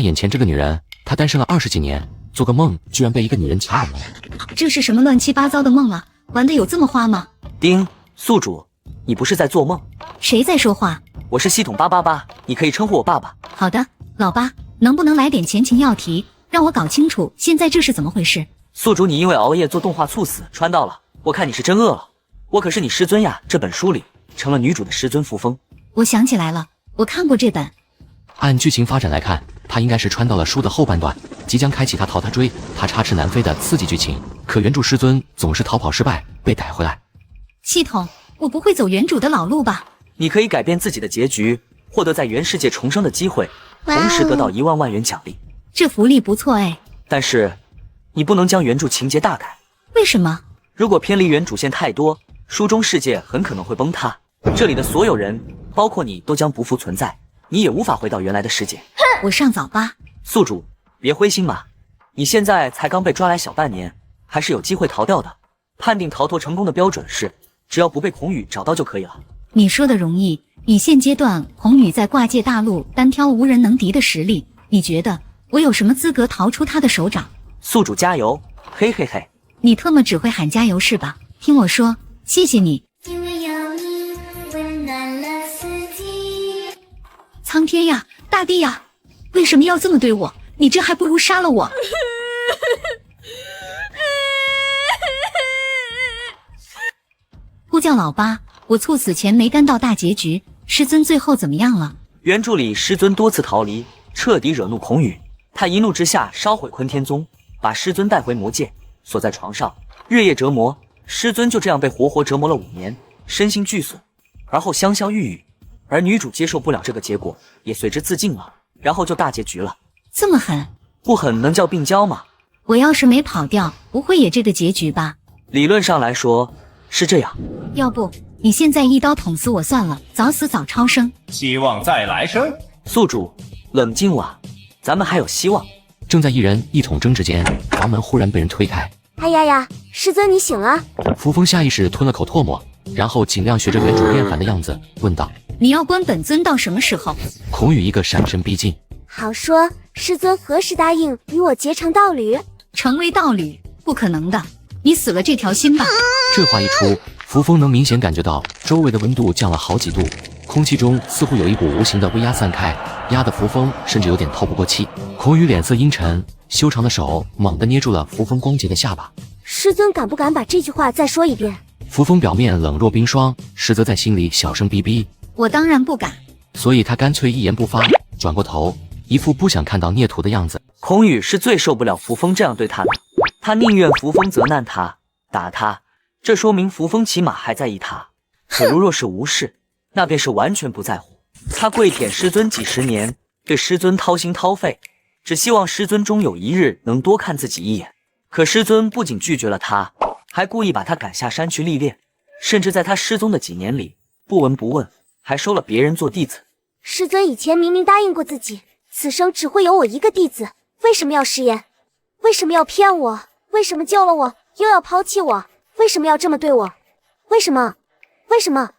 眼前这个女人，她单身了20几年，做个梦居然被一个女人强吻了。这是什么乱七八糟的梦啊？玩的有这么花吗？丁宿主，你不是在做梦？谁在说话？我是系统888，你可以称呼我爸爸。好的，老八，能不能来点前情要题，让我搞清楚现在这是怎么回事？宿主，你因为熬夜做动画猝死，穿到了。我看你是真饿了。我可是你师尊呀，这本书里成了女主的师尊扶风。我想起来了，我看过这本。按剧情发展来看，他应该是穿到了书的后半段，即将开启他逃他追他插翅难飞的刺激剧情。可原著师尊总是逃跑失败，被逮回来。系统，我不会走原主的老路吧？你可以改变自己的结局，获得在原世界重生的机会，同时得到1万万元奖励。这福利不错哎。但是你不能将原著情节大改。为什么？如果偏离原主线太多，书中世界很可能会崩塌，这里的所有人，包括你，都将不复存在，你也无法回到原来的世界。我上早吧。宿主，别灰心嘛，你现在才刚被抓来小半年，还是有机会逃掉的。判定逃脱成功的标准是，只要不被孔宇找到就可以了。你说的容易，以现阶段孔宇在挂界大陆单挑无人能敌的实力，你觉得我有什么资格逃出他的手掌？宿主加油，嘿嘿嘿。你特么只会喊加油是吧？听我说，谢谢你。因为有你温暖了四季。苍天呀，大地呀，为什么要这么对我？你这还不如杀了我。呼叫老八，我猝死前没干到大结局，师尊最后怎么样了？原著里师尊多次逃离，彻底惹怒孔宇，他一怒之下烧毁坤天宗，把师尊带回魔界，锁在床上，日夜折磨。师尊就这样被活活折磨了5年，身心俱损，而后香消玉殒。而女主接受不了这个结果，也随之自尽了，然后就大结局了。这么狠？不狠能叫病娇吗？我要是没跑掉，不会也这个结局吧？理论上来说是这样。要不你现在一刀捅死我算了，早死早超生。希望再来生。宿主，冷静哇，咱们还有希望。正在一人一桶争执间，房门忽然被人推开。哎呀呀，师尊你醒了。扶风下意识吞了口唾沫，然后尽量学着原主厌烦的样子问道：你要关本尊到什么时候？孔宇一个闪身逼近。好说，师尊何时答应与我结成道侣？成为道侣？不可能的，你死了这条心吧。这话一出，扶风能明显感觉到周围的温度降了好几度，空气中似乎有一股无形的威压散开，压得扶风甚至有点透不过气。孔宇脸色阴沉，修长的手猛地捏住了扶风光洁的下巴。师尊敢不敢把这句话再说一遍？扶风表面冷若冰霜，实则在心里小声逼逼。我当然不敢，所以他干脆一言不发，转过头，一副不想看到孽徒的样子。孔宇是最受不了扶风这样对他的，他宁愿扶风责难他，打他，这说明扶风起码还在意他。可如若是无视，那便是完全不在乎。他跪舔师尊几十年，对师尊掏心掏肺，只希望师尊终有一日能多看自己一眼。可师尊不仅拒绝了他，还故意把他赶下山去历练，甚至在他失踪的几年里不闻不问，还收了别人做弟子。师尊以前明明答应过自己，此生只会有我一个弟子，为什么要食言？为什么要骗我？为什么救了我又要抛弃我？为什么要这么对我？为什么？为什么？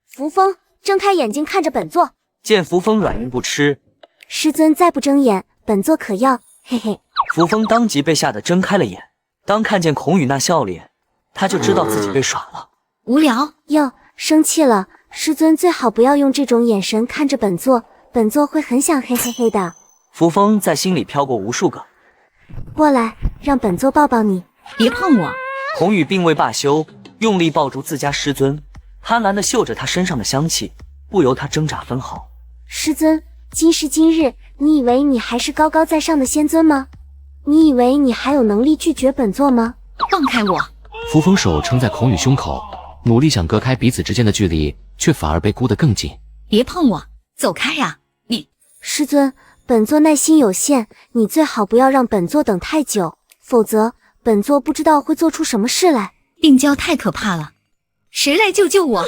扶风睁开眼睛看着本座，见扶风软硬不吃，师尊再不睁眼，本座可要，嘿嘿。扶风当即被吓得睁开了眼，当看见孔宇那笑脸，他就知道自己被耍了。无聊哟，生气了，师尊最好不要用这种眼神看着本座，本座会很想嘿嘿嘿的。扶风在心里飘过无数个过来，让本座抱抱你。别碰我。孔宇并未罢休，用力抱住自家师尊，贪婪地嗅着他身上的香气，不由他挣扎分毫。师尊，今时今日，你以为你还是高高在上的仙尊吗？你以为你还有能力拒绝本座吗？放开我！扶风手撑在孔宇胸口，努力想隔开彼此之间的距离，却反而被箍得更紧。别碰我，走开呀！你师尊，本座耐心有限，你最好不要让本座等太久，否则本座不知道会做出什么事来。病娇太可怕了，谁来救救我？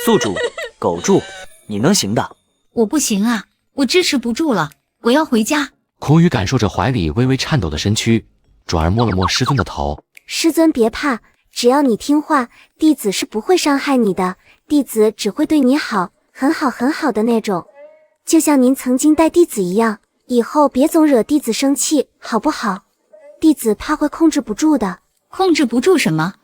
宿主，苟住，你能行的。我不行啊，我支持不住了，我要回家。孔宇感受着怀里微微颤抖的身躯，转而摸了摸师尊的头。师尊别怕，只要你听话，弟子是不会伤害你的，弟子只会对你好，很好很好的那种，就像您曾经待弟子一样，以后别总惹弟子生气，好不好？弟子怕会控制不住的。控制不住什么？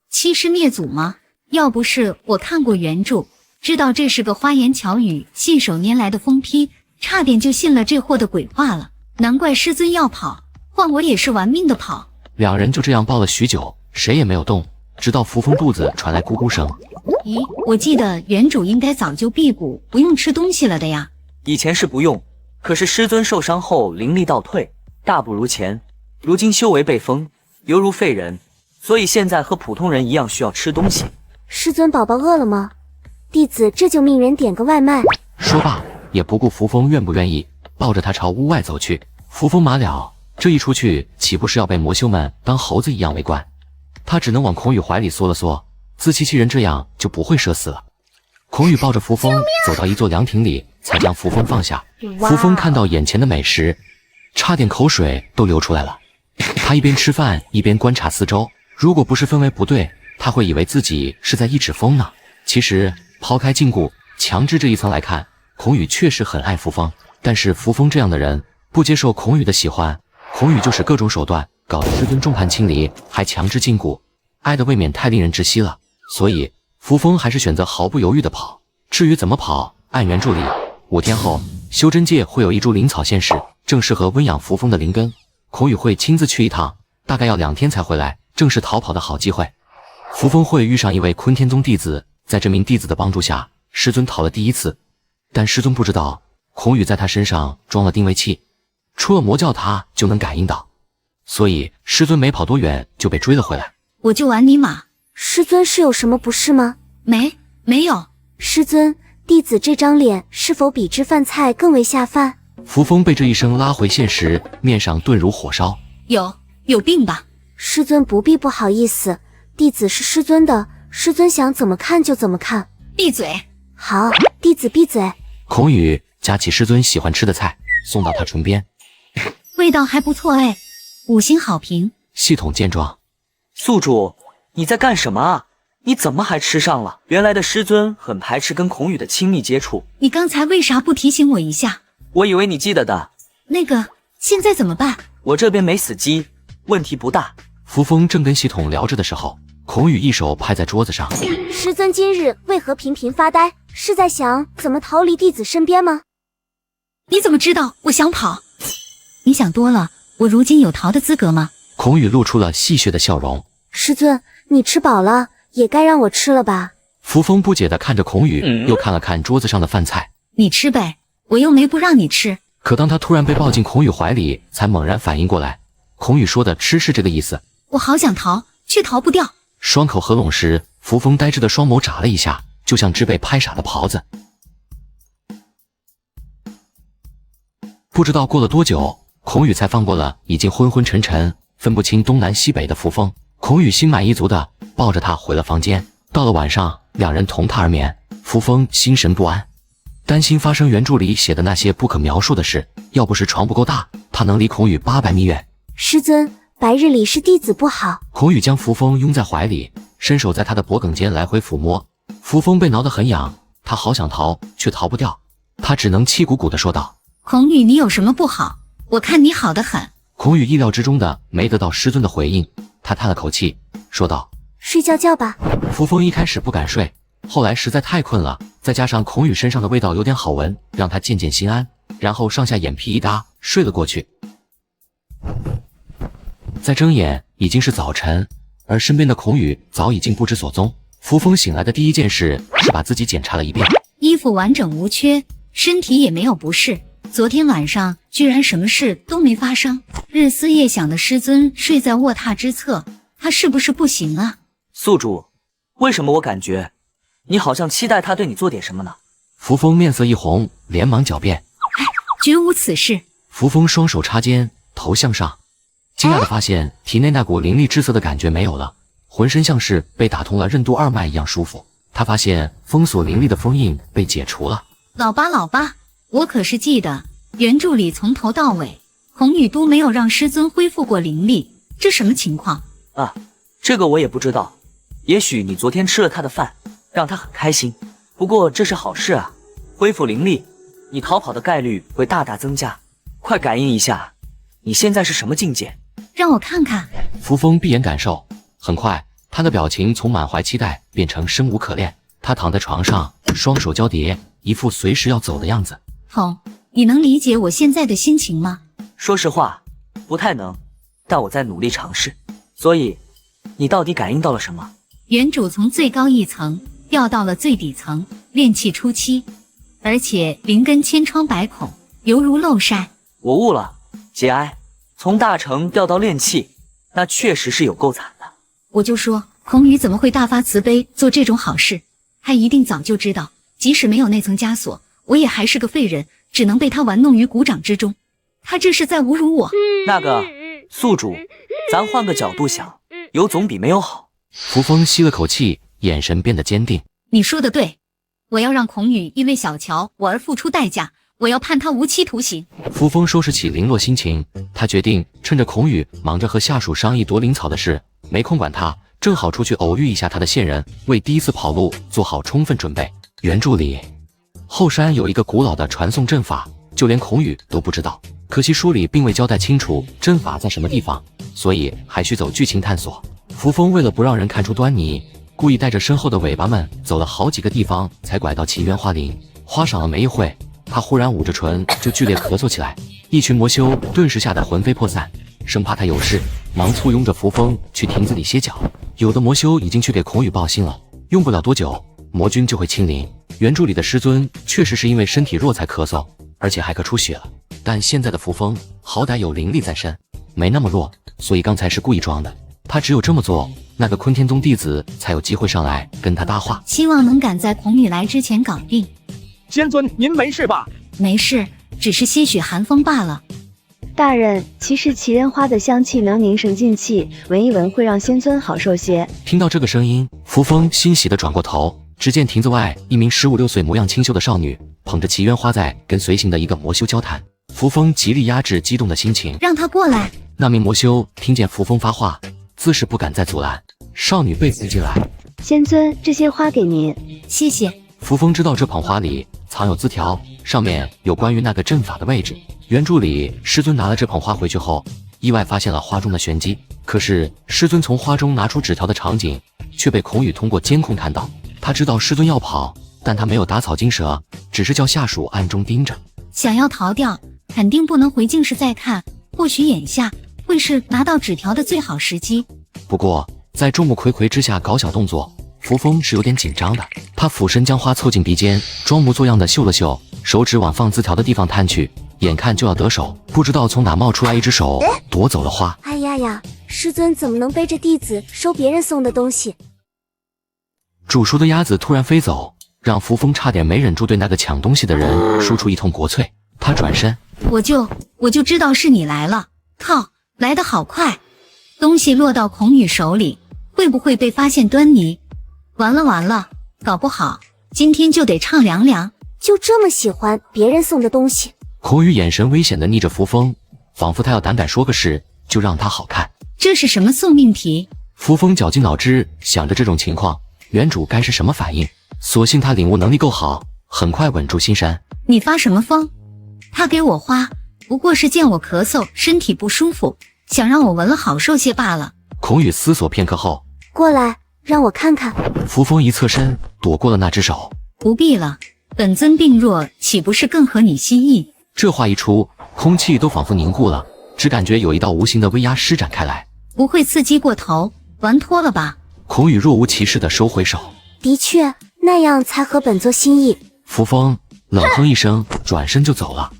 欺师灭祖吗？要不是我看过原著，知道这是个花言巧语、信手拈来的疯批，差点就信了这货的鬼话了。难怪师尊要跑，换我也是玩命的跑。两人就这样抱了许久，谁也没有动，直到扶风肚子传来咕咕声。咦，我记得原主应该早就辟谷，不用吃东西了的呀。以前是不用，可是师尊受伤后灵力倒退，大不如前，如今修为被封，犹如废人，所以现在和普通人一样需要吃东西。师尊宝宝饿了吗？弟子这就命人点个外卖。说罢，也不顾扶风愿不愿意，抱着他朝屋外走去。扶风麻了，这一出去，岂不是要被魔修们当猴子一样围观？他只能往孔宇怀里缩了缩，自欺欺人，这样就不会社死了。孔宇抱着扶风走到一座凉亭里，才将扶风放下。扶风看到眼前的美食，差点口水都流出来了。他一边吃饭一边观察四周，如果不是氛围不对，他会以为自己是在一指风呢。其实抛开禁锢、强制这一层来看，孔宇确实很爱扶风，但是扶风这样的人不接受孔宇的喜欢，孔宇就使各种手段，搞得师尊众叛亲离，还强制禁锢，爱得未免太令人窒息了。所以扶风还是选择毫不犹豫地跑。至于怎么跑，按原著里5天后修真界会有一株灵草现世，正适合温养扶风的灵根，孔宇会亲自去一趟，大概要2天才回来，正是逃跑的好机会。扶风会遇上一位坤天宗弟子，在这名弟子的帮助下，师尊逃了第一次，但师尊不知道孔宇在他身上装了定位器，出了魔教他就能感应到，所以师尊没跑多远就被追了回来。我就玩你马。师尊是有什么不适吗？没有。师尊，弟子这张脸是否比吃饭菜更为下饭？扶风被这一声拉回现实，面上顿如火烧。有病吧？师尊不必不好意思，弟子是师尊的，师尊想怎么看就怎么看。闭嘴！好，弟子闭嘴。孔宇夹起师尊喜欢吃的菜，送到他唇边。味道还不错哎，5星好评。系统见状，宿主，你在干什么啊？你怎么还吃上了？原来的师尊很排斥跟孔宇的亲密接触。你刚才为啥不提醒我一下？我以为你记得的。那个，现在怎么办？我这边没死机，问题不大。扶风正跟系统聊着的时候，孔宇一手拍在桌子上。师尊今日为何频频发呆？是在想怎么逃离弟子身边吗？你怎么知道我想跑？你想多了，我如今有逃的资格吗？孔宇露出了戏谑的笑容。师尊，你吃饱了，也该让我吃了吧？扶风不解地看着孔宇，又看了看桌子上的饭菜。你吃呗，我又没不让你吃。可当他突然被抱进孔宇怀里，才猛然反应过来，孔宇说的吃是这个意思。我好想逃，却逃不掉。双口合拢时，扶风呆滞的双眸眨了一下，就像只被拍傻的狍子。不知道过了多久，孔宇才放过了已经昏昏沉沉、分不清东南西北的扶风。孔宇心满意足地抱着他回了房间。到了晚上，两人同榻而眠。扶风心神不安，担心发生原著里写的那些不可描述的事。要不是床不够大，他能离孔宇800米远。师尊，白日里是弟子不好。孔宇将扶风拥在怀里，伸手在他的脖颈间来回抚摸。扶风被挠得很痒，他好想逃，却逃不掉。他只能气鼓鼓地说道：孔宇，你有什么不好？我看你好得很。孔宇意料之中的没得到师尊的回应，他叹了口气，说道：睡觉觉吧。扶风一开始不敢睡，后来实在太困了，再加上孔宇身上的味道有点好闻，让他渐渐心安，然后上下眼皮一搭，睡了过去。再睁眼已经是早晨，而身边的孔宇早已经不知所踪。扶风醒来的第一件事是把自己检查了一遍，衣服完整无缺，身体也没有不适。昨天晚上居然什么事都没发生。日思夜想的师尊睡在卧榻之侧，他是不是不行啊？宿主，为什么我感觉你好像期待他对你做点什么呢？扶风面色一红，连忙狡辩：绝无此事。扶风双手插肩，头向上，惊讶地发现体内那股凌厉滞涩的感觉没有了，浑身像是被打通了任督二脉一样舒服。他发现封锁灵力的封印被解除了。老八，我可是记得原著里从头到尾，孔宇都没有让师尊恢复过灵力，这什么情况啊？这个我也不知道，也许你昨天吃了他的饭，让他很开心。不过这是好事啊，恢复灵力，你逃跑的概率会大大增加。快感应一下，你现在是什么境界？让我看看。扶风闭眼感受，很快，他的表情从满怀期待变成生无可恋。他躺在床上，双手交叠，一副随时要走的样子。红，你能理解我现在的心情吗？说实话，不太能，但我在努力尝试。所以，你到底感应到了什么？原主从最高一层掉到了最底层，炼气初期，而且灵根千疮百孔，犹如漏筛。我悟了，节哀。从大成掉到炼气，那确实是有够惨的。我就说，孔宇怎么会大发慈悲做这种好事？他一定早就知道，即使没有那层枷锁，我也还是个废人，只能被他玩弄于股掌之中。他这是在侮辱我。那个宿主，咱换个角度想，有总比没有好。扶风吸了口气，眼神变得坚定。你说的对，我要让孔宇因为小乔我而付出代价，我要判他无期徒刑。扶风收拾起零落心情，他决定趁着孔宇忙着和下属商议夺灵草的事，没空管他，正好出去偶遇一下他的线人，为第一次跑路做好充分准备。原著里，后山有一个古老的传送阵法，就连孔宇都不知道，可惜书里并未交代清楚阵法在什么地方，所以还需走剧情探索。扶风为了不让人看出端倪，故意带着身后的尾巴们走了好几个地方，才拐到奇缘花林。花赏了没一会，他忽然捂着唇就剧烈咳嗽起来，一群魔修顿时吓得魂飞魄散，生怕他有事，忙簇拥着扶风去亭子里歇脚。有的魔修已经去给孔宇报信了，用不了多久，魔君就会亲临。原著里的师尊确实是因为身体弱才咳嗽，而且还咳出血了，但现在的扶风好歹有灵力在身，没那么弱，所以刚才是故意装的。他只有这么做，那个坤天宗弟子才有机会上来跟他搭话。希望能赶在孔宇来之前搞定。仙尊，您没事吧？没事，只是些许寒风罢了。大人，其实奇人花的香气能凝神静气，闻一闻会让仙尊好受些。听到这个声音，扶风欣喜地转过头，只见亭子外一名15、16岁模样清秀的少女捧着奇缘花在跟随行的一个魔修交谈。扶风极力压制激动的心情，让他过来。那名魔修听见扶风发话，自是不敢再阻拦。少女被扶进来，仙尊，这些花给您。谢谢。扶风知道这捧花里藏有字条，上面有关于那个阵法的位置。原著里，师尊拿了这捧花回去后，意外发现了花中的玄机。可是师尊从花中拿出纸条的场景，却被孔宇通过监控看到。他知道师尊要跑，但他没有打草惊蛇，只是叫下属暗中盯着。想要逃掉，肯定不能回镜室再看，或许眼下会是拿到纸条的最好时机。不过在众目睽睽之下搞小动作，扶风是有点紧张的。他俯身将花凑近鼻尖，装模作样的嗅了嗅，手指往放字条的地方探去，眼看就要得手，不知道从哪冒出来一只手，夺走了花。哎呀呀，师尊怎么能背着弟子收别人送的东西？煮熟的鸭子突然飞走，让扶风差点没忍住对那个抢东西的人输出一通国粹。他转身，我就知道是你来了。靠，来得好快！东西落到孔宇手里，会不会被发现端倪？完了，搞不好今天就得唱凉凉。就这么喜欢别人送的东西？孔宇眼神危险地睨着扶风，仿佛他要胆敢说个事就让他好看。这是什么送命题？扶风绞尽脑汁想着这种情况原主该是什么反应，所幸他领悟能力够好，很快稳住心神。你发什么疯？他给我花不过是见我咳嗽身体不舒服，想让我闻了好受些罢了。孔宇思索片刻后，过来让我看看。扶风一侧身躲过了那只手。不必了，本尊病弱，岂不是更合你心意？这话一出，空气都仿佛凝固了，只感觉有一道无形的威压施展开来。不会刺激过头，玩脱了吧？孔宇若无其事地收回手。的确，那样才合本座心意。扶风冷哼一声，转身就走了。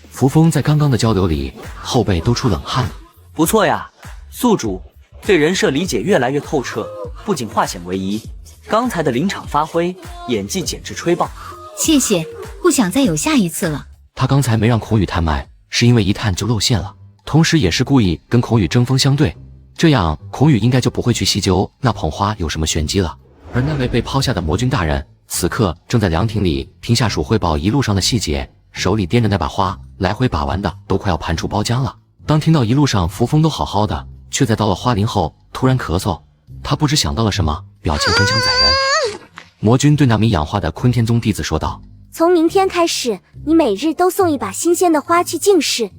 扶风在刚刚的交流里，后背都出冷汗了。不错呀，宿主对人设理解越来越透彻，不仅化险为夷，刚才的临场发挥，演技简直吹爆。谢谢，不想再有下一次了。他刚才没让孔宇探脉，是因为一探就露馅了，同时也是故意跟孔宇针锋相对，这样孔宇应该就不会去细究那捧花有什么玄机了。而那位被抛下的魔君大人，此刻正在凉亭里听下属汇报一路上的细节，手里掂着那把花，来回把玩的都快要盘出包浆了。当听到一路上扶风都好好的，却在到了花林后突然咳嗽，他不知想到了什么，表情真想宰人。魔君对那名养花的坤天宗弟子说道：从明天开始，你每日都送一把新鲜的花去净室。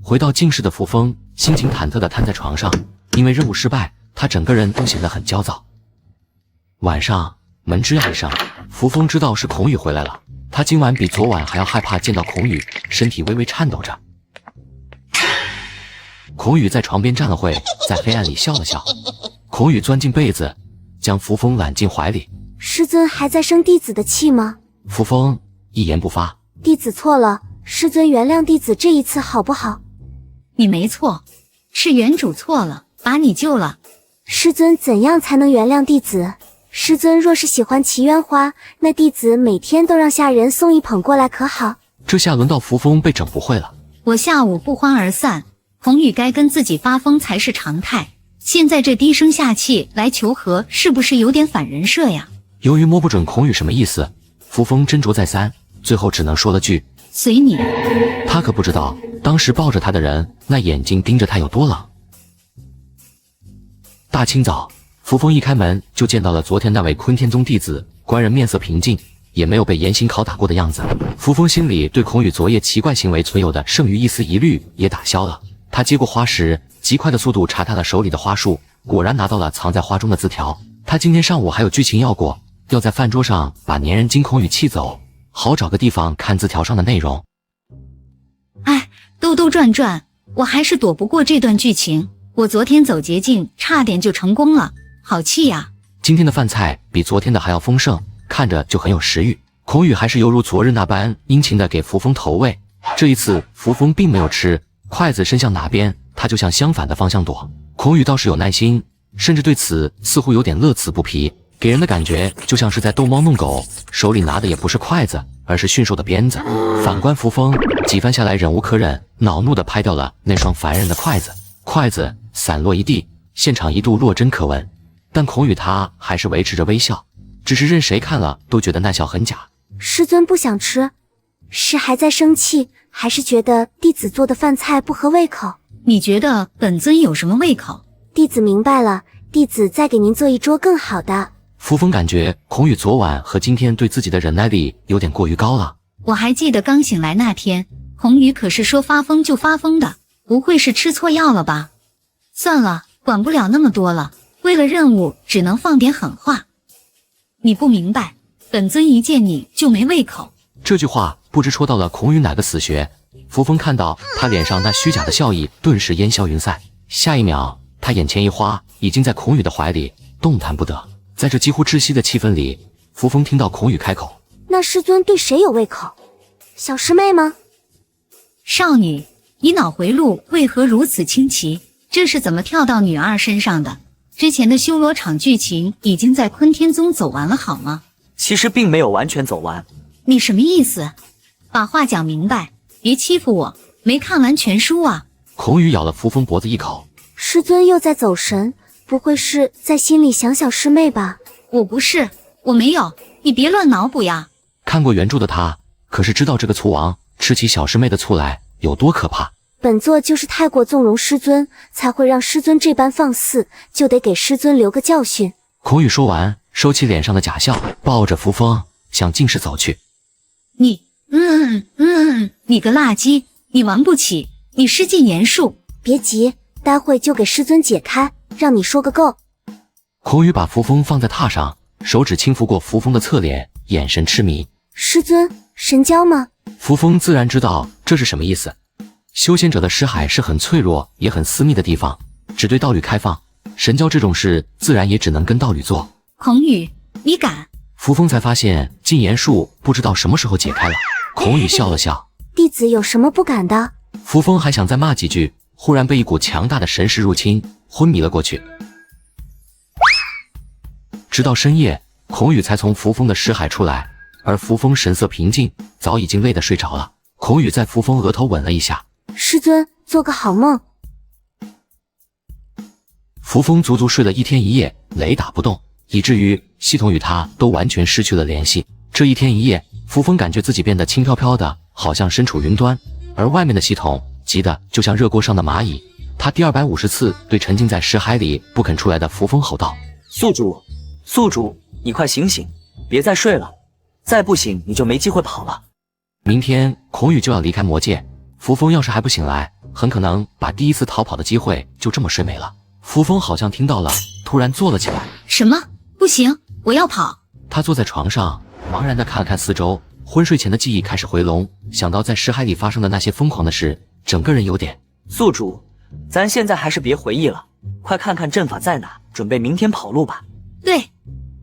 回到净室的扶风心情忐忑地瘫在床上，因为任务失败，他整个人都显得很焦躁。晚上门吱呀一声，扶风知道是孔宇回来了。他今晚比昨晚还要害怕见到孔宇，身体微微颤抖着。孔宇在床边站了会，在黑暗里笑了笑。孔宇钻进被子，将扶风揽进怀里。师尊还在生弟子的气吗？扶风一言不发。弟子错了，师尊原谅弟子这一次好不好？你没错，是原主错了，把你救了。师尊怎样才能原谅弟子？师尊若是喜欢奇缘花，那弟子每天都让下人送一捧过来可好？这下轮到扶风被整不会了。我下午不欢而散，孔宇该跟自己发疯才是常态。现在这低声下气来求和，是不是有点反人设呀？由于摸不准孔宇什么意思，扶风斟酌再三，最后只能说了句随你。他可不知道当时抱着他的人那眼睛盯着他有多冷。大清早，扶风一开门就见到了昨天那位坤天宗弟子，官人面色平静，也没有被严刑拷打过的样子。扶风心里对孔宇昨夜奇怪行为存有的剩余一丝疑虑也打消了。他接过花时，极快的速度查他了手里的花束，果然拿到了藏在花中的字条。他今天上午还有剧情要过，要在饭桌上把粘人精孔宇气走，好找个地方看字条上的内容。哎，兜兜转转，我还是躲不过这段剧情。我昨天走捷径，差点就成功了，好气呀！今天的饭菜比昨天的还要丰盛，看着就很有食欲。孔宇还是犹如昨日那般殷勤地给扶风投喂，这一次扶风并没有吃，筷子伸向哪边，他就向相反的方向躲。孔宇倒是有耐心，甚至对此似乎有点乐此不疲，给人的感觉就像是在逗猫弄狗，手里拿的也不是筷子，而是驯兽的鞭子。反观扶风，几番下来忍无可忍，恼怒地拍掉了那双烦人的筷子，筷子散落一地，现场一度落针可闻。但孔宇他还是维持着微笑，只是任谁看了都觉得那笑很假。师尊不想吃，是还在生气，还是觉得弟子做的饭菜不合胃口？你觉得本尊有什么胃口？弟子明白了，弟子再给您做一桌更好的。扶风感觉孔宇昨晚和今天对自己的忍耐力有点过于高了。我还记得刚醒来那天，孔宇可是说发疯就发疯的，不会是吃错药了吧？算了，管不了那么多了，为了任务只能放点狠话。你不明白，本尊一见你就没胃口。这句话不知戳到了孔宇哪个死穴。扶风看到他脸上那虚假的笑意，顿时烟消云散。下一秒，他眼前一花，已经在孔宇的怀里，动弹不得。在这几乎窒息的气氛里，扶风听到孔宇开口：“那师尊对谁有胃口？小师妹吗？”少女，你脑回路为何如此清奇？这是怎么跳到女二身上的？之前的修罗场剧情已经在坤天宗走完了好吗？其实并没有完全走完。你什么意思？把话讲明白，别欺负我，没看完全书啊！孔宇咬了扶风脖子一口。师尊又在走神，不会是在心里想小师妹吧？我不是，我没有，你别乱脑补呀。看过原著的他，可是知道这个醋王吃起小师妹的醋来有多可怕。本座就是太过纵容师尊，才会让师尊这般放肆，就得给师尊留个教训。孔宇说完，收起脸上的假笑，抱着扶风向净室走去。你你个垃圾，你玩不起，你失尽言数。别急，待会就给师尊解开，让你说个够。孔宇把扶风放在榻上，手指轻抚过扶风的侧脸，眼神痴迷。师尊，神交吗？扶风自然知道这是什么意思。修仙者的识海是很脆弱也很私密的地方，只对道侣开放，神交这种事自然也只能跟道侣做。孔宇，你敢？扶风才发现禁言术不知道什么时候解开了。孔宇笑了笑，弟子有什么不敢的？扶风还想再骂几句，忽然被一股强大的神识入侵，昏迷了过去。直到深夜，孔宇才从扶风的识海出来，而扶风神色平静，早已经累得睡着了。孔宇在扶风额头吻了一下。师尊，做个好梦。扶风足足睡了一天一夜，雷打不动，以至于系统与他都完全失去了联系。这一天一夜，扶风感觉自己变得轻飘飘的，好像身处云端，而外面的系统急得就像热锅上的蚂蚁。他第250次对沉浸在识海里不肯出来的扶风吼道：“宿主，宿主，你快醒醒，别再睡了，再不醒你就没机会跑了。明天孔宇就要离开魔界，扶风要是还不醒来，很可能把第一次逃跑的机会就这么睡没了。扶风好像听到了，突然坐了起来。什么？不行，我要跑！他坐在床上，茫然地看了看四周，昏睡前的记忆开始回笼，想到在石海里发生的那些疯狂的事，整个人有点……宿主，咱现在还是别回忆了，快看看阵法在哪，准备明天跑路吧。对，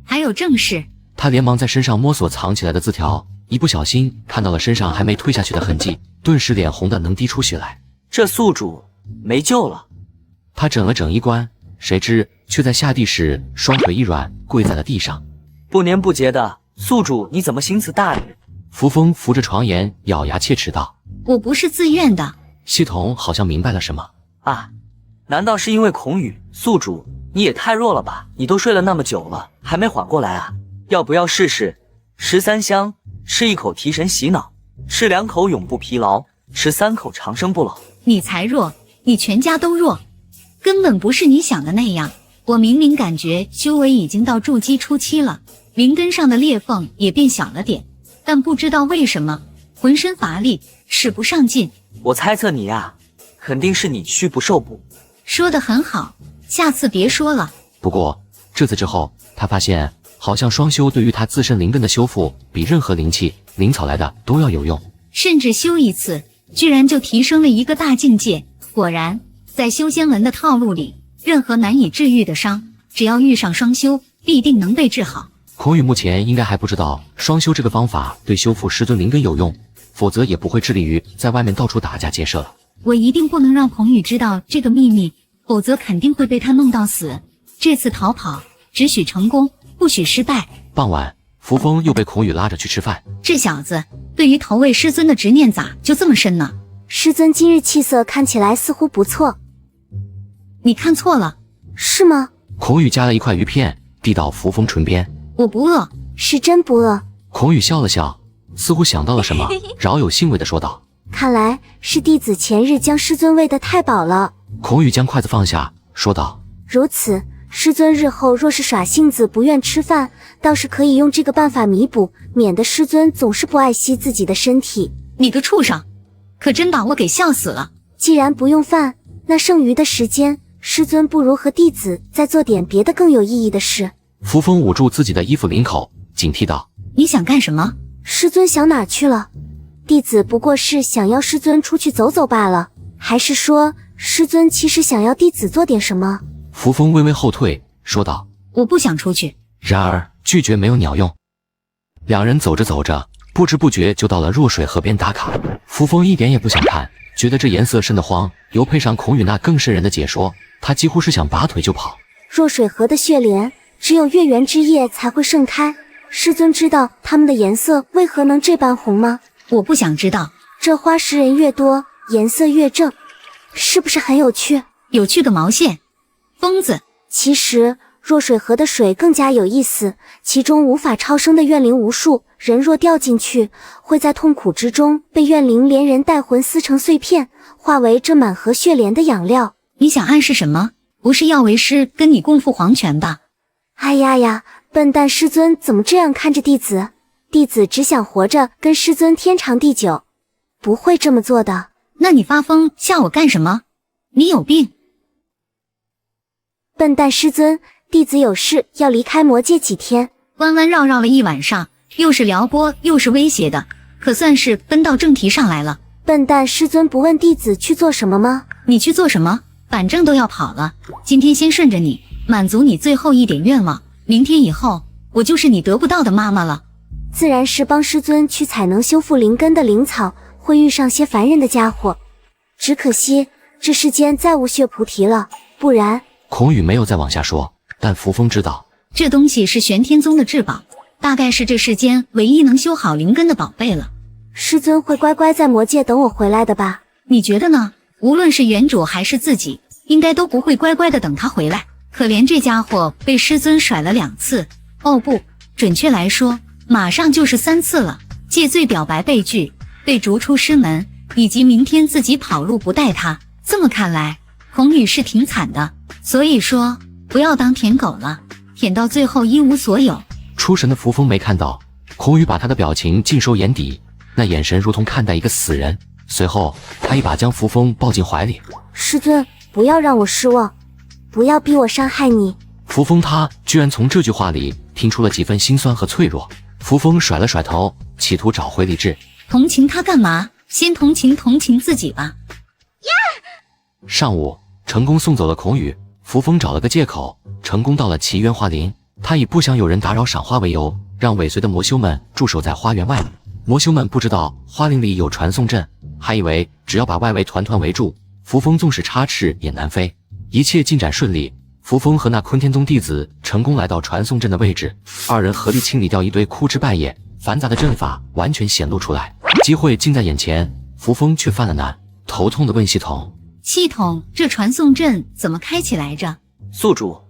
还有正事。他连忙在身上摸索藏起来的字条，一不小心看到了身上还没退下去的痕迹，顿时脸红的能滴出血来。这宿主没救了。他整了整衣冠，谁知却在下地时双腿一软，跪在了地上。不年不节的，宿主你怎么心思大呢？扶风扶着床沿，咬牙切齿道：“我不是自愿的。”系统好像明白了什么啊？难道是因为孔宇？宿主你也太弱了吧！你都睡了那么久了，还没缓过来啊？要不要试试13香？吃1口提神洗脑，吃2口永不疲劳，吃3口长生不老。你才弱，你全家都弱，根本不是你想的那样。我明明感觉修为已经到筑基初期了，灵根上的裂缝也变小了点，但不知道为什么浑身乏力，使不上劲。我猜测你啊，肯定是你虚不受补。说得很好，下次别说了。不过这次之后，他发现好像双修对于他自身灵根的修复，比任何灵气、灵草来的都要有用。甚至修一次，居然就提升了一个大境界。果然，在修仙文的套路里，任何难以治愈的伤，只要遇上双修，必定能被治好。孔宇目前应该还不知道双修这个方法对修复师尊灵根有用，否则也不会致力于在外面到处打架劫舍了。我一定不能让孔宇知道这个秘密，否则肯定会被他弄到死。这次逃跑只许成功，不许失败。傍晚，扶风又被孔宇拉着去吃饭。这小子对于投喂师尊的执念咋就这么深呢？师尊今日气色看起来似乎不错。你看错了。是吗？孔宇夹了一块鱼片递到扶风唇边。我不饿。是真不饿。孔宇笑了笑，似乎想到了什么，饶有兴味地说道：看来是弟子前日将师尊喂得太饱了。孔宇将筷子放下，说道：如此，师尊日后若是耍性子不愿吃饭，倒是可以用这个办法弥补，免得师尊总是不爱惜自己的身体。你个畜生，可真把我给笑死了。既然不用饭，那剩余的时间，师尊不如和弟子再做点别的更有意义的事。扶风捂住自己的衣服领口，警惕道：你想干什么？师尊想哪去了？弟子不过是想要师尊出去走走罢了，还是说师尊其实想要弟子做点什么？扶风微微后退，说道：我不想出去。然而拒绝没有鸟用。两人走着走着，不知不觉就到了弱水河边打卡。扶风一点也不想看，觉得这颜色瘆得慌，又配上孔宇那更瘆人的解说，他几乎是想拔腿就跑。弱水河的血莲只有月圆之夜才会盛开，师尊知道它们的颜色为何能这般红吗？我不想知道。这花识人越多，颜色越正，是不是很有趣？有趣个毛线！疯子！其实弱水河的水更加有意思，其中无法超生的怨灵无数，人若掉进去，会在痛苦之中被怨灵连人带魂撕成碎片，化为这满河血莲的养料。你想暗示什么？不是要为师跟你共赴黄泉吧？哎呀呀，笨蛋师尊怎么这样看着弟子？弟子只想活着跟师尊天长地久，不会这么做的。那你发疯吓我干什么？你有病！笨蛋师尊，弟子有事要离开魔界几天。弯弯绕绕了一晚上，又是撩拨又是威胁的，可算是奔到正题上来了。笨蛋师尊不问弟子去做什么吗？你去做什么？反正都要跑了，今天先顺着你，满足你最后一点愿望。明天以后，我就是你得不到的妈妈了。自然是帮师尊去采能修复灵根的灵草，会遇上些烦人的家伙。只可惜这世间再无血菩提了，不然……孔宇没有再往下说，但扶风知道这东西是玄天宗的至宝，大概是这世间唯一能修好灵根的宝贝了。师尊会乖乖在魔界等我回来的吧？你觉得呢？无论是原主还是自己，应该都不会乖乖的等他回来。可怜这家伙被师尊甩了2次，哦不，准确来说，马上就是3次了。借罪表白被拒，被逐出师门，以及明天自己跑路不带他。这么看来，孔宇是挺惨的。所以说，不要当舔狗了，舔到最后一无所有。出神的扶风没看到，孔宇把他的表情尽收眼底，那眼神如同看待一个死人。随后，他一把将扶风抱进怀里。师尊，不要让我失望，不要逼我伤害你。扶风他居然从这句话里听出了几分心酸和脆弱。扶风甩了甩头，企图找回理智。同情他干嘛？先同情自己吧。上午成功送走了孔宇，扶风找了个借口，成功到了奇渊花林。他以不想有人打扰赏花为由，让尾随的魔修们驻守在花园外面。魔修们不知道花林里有传送阵，还以为只要把外围团团围住，扶风纵使插翅也难飞。一切进展顺利，扶风和那坤天宗弟子成功来到传送阵的位置，二人合力清理掉一堆枯枝败叶，繁杂的阵法完全显露出来。机会近在眼前，扶风却犯了难，头痛地问系统：系统，这传送阵怎么开起来着？宿主，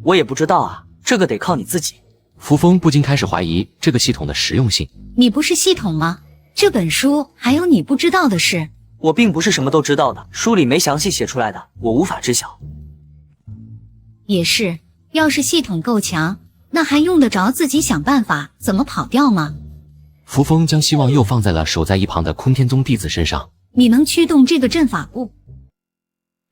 我也不知道啊，这个得靠你自己。扶风不禁开始怀疑这个系统的实用性。你不是系统吗？这本书还有你不知道的事。我并不是什么都知道的，书里没详细写出来的，我无法知晓。也是，要是系统够强，那还用得着自己想办法怎么跑掉吗？扶风将希望又放在了守在一旁的坤天宗弟子身上。你能驱动这个阵法不？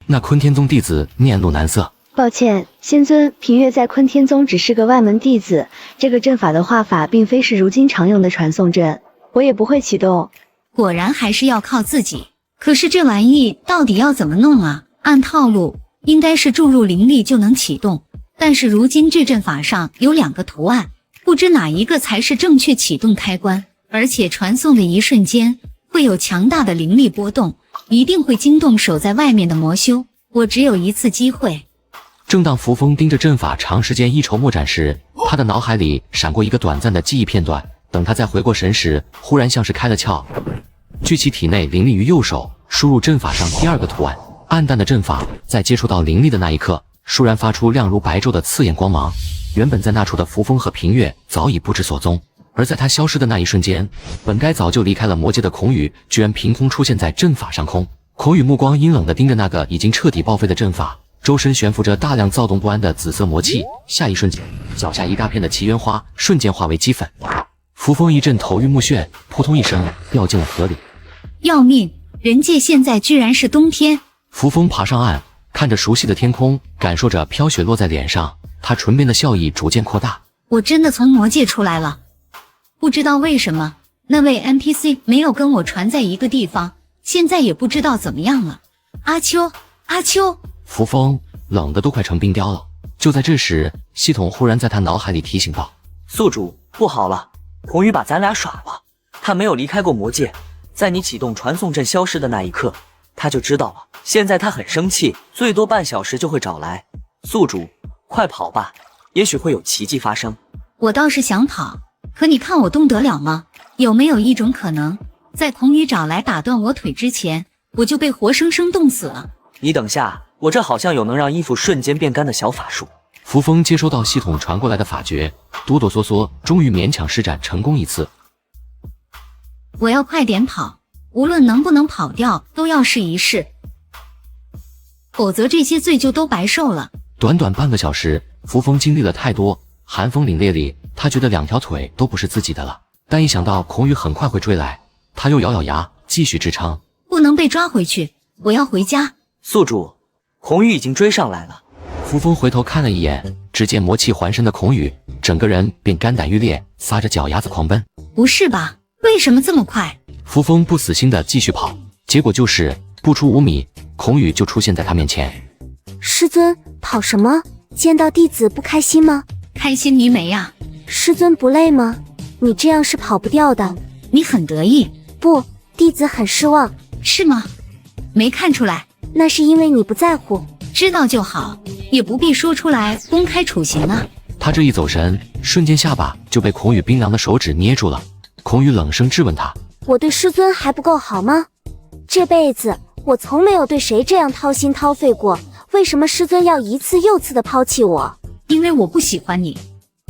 那坤天宗弟子面露难色。抱歉，仙尊，平月在坤天宗只是个外门弟子，这个阵法的画法并非是如今常用的传送阵，我也不会启动。果然还是要靠自己。可是这玩意到底要怎么弄啊？按套路应该是注入灵力就能启动，但是如今这阵法上有2个图案，不知哪一个才是正确启动开关，而且传送的一瞬间会有强大的灵力波动，一定会惊动守在外面的魔修。我只有一次机会。正当扶风盯着阵法长时间一筹莫展时，他的脑海里闪过一个短暂的记忆片段。等他再回过神时，忽然像是开了窍，聚其体内灵力于右手，输入阵法上第2个图案。暗淡的阵法在接触到灵力的那一刻，倏然发出亮如白昼的刺眼光芒。原本在那处的扶风和平月早已不知所踪，而在他消失的那一瞬间，本该早就离开了魔界的孔宇居然凭空出现在阵法上空。孔宇目光阴冷地盯着那个已经彻底报废的阵法，周身悬浮着大量躁动不安的紫色魔气。下一瞬间，脚下一大片的奇缘花瞬间化为齑粉。扶风一阵头晕目眩，扑通一声掉进了河里。要命！人界现在居然是冬天。扶风爬上岸，看着熟悉的天空，感受着飘雪落在脸上，他唇边的笑意逐渐扩大。我真的从魔界出来了。不知道为什么，那位 NPC 没有跟我传在一个地方，现在也不知道怎么样了。阿秋，阿秋！扶风冷得都快成冰雕了。就在这时，系统忽然在他脑海里提醒道：宿主，不好了，孔宇把咱俩耍了。他没有离开过魔界，在你启动传送阵消失的那一刻，他就知道了。现在他很生气，最多半小时就会找来。宿主，快跑吧，也许会有奇迹发生。我倒是想跑，可你看我动得了吗？有没有一种可能，在孔宇找来打断我腿之前，我就被活生生冻死了？你等下，我这好像有能让衣服瞬间变干的小法术。扶风接收到系统传过来的法诀，哆哆嗦嗦，终于勉强施展成功一次。我要快点跑，无论能不能跑掉，都要试一试，否则这些罪就都白受了。短短半个小时，扶风经历了太多，寒风凛冽里，他觉得2条腿都不是自己的了。但一想到孔宇很快会追来，他又咬咬牙，继续支撑。不能被抓回去，我要回家。宿主，孔宇已经追上来了。扶风回头看了一眼，只见魔气环身的孔宇，整个人便肝胆欲裂，撒着脚丫子狂奔。不是吧？为什么这么快？扶风不死心的继续跑，结果就是不出5米，孔宇就出现在他面前。师尊，跑什么？见到弟子不开心吗？开心你没呀？师尊不累吗？你这样是跑不掉的。你很得意？不，弟子很失望。是吗？没看出来。那是因为你不在乎。知道就好，也不必说出来公开处刑啊。他这一走神，瞬间下巴就被孔宇冰凉的手指捏住了。孔宇冷声质问他：我对师尊还不够好吗？这辈子我从没有对谁这样掏心掏肺过，为什么师尊要一次又次的抛弃我？因为我不喜欢你，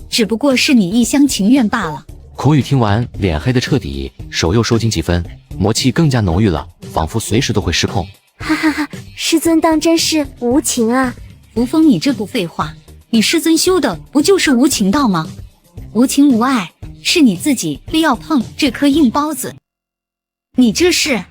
只不过是你一厢情愿罢了。孔宇听完，脸黑的彻底，手又收紧几分，魔气更加浓郁了，仿佛随时都会失控。哈哈哈，师尊当真是无情啊！扶风，你这不废话，你师尊修的不就是无情道吗？无情无爱，是你自己非要碰这颗硬包子。你这是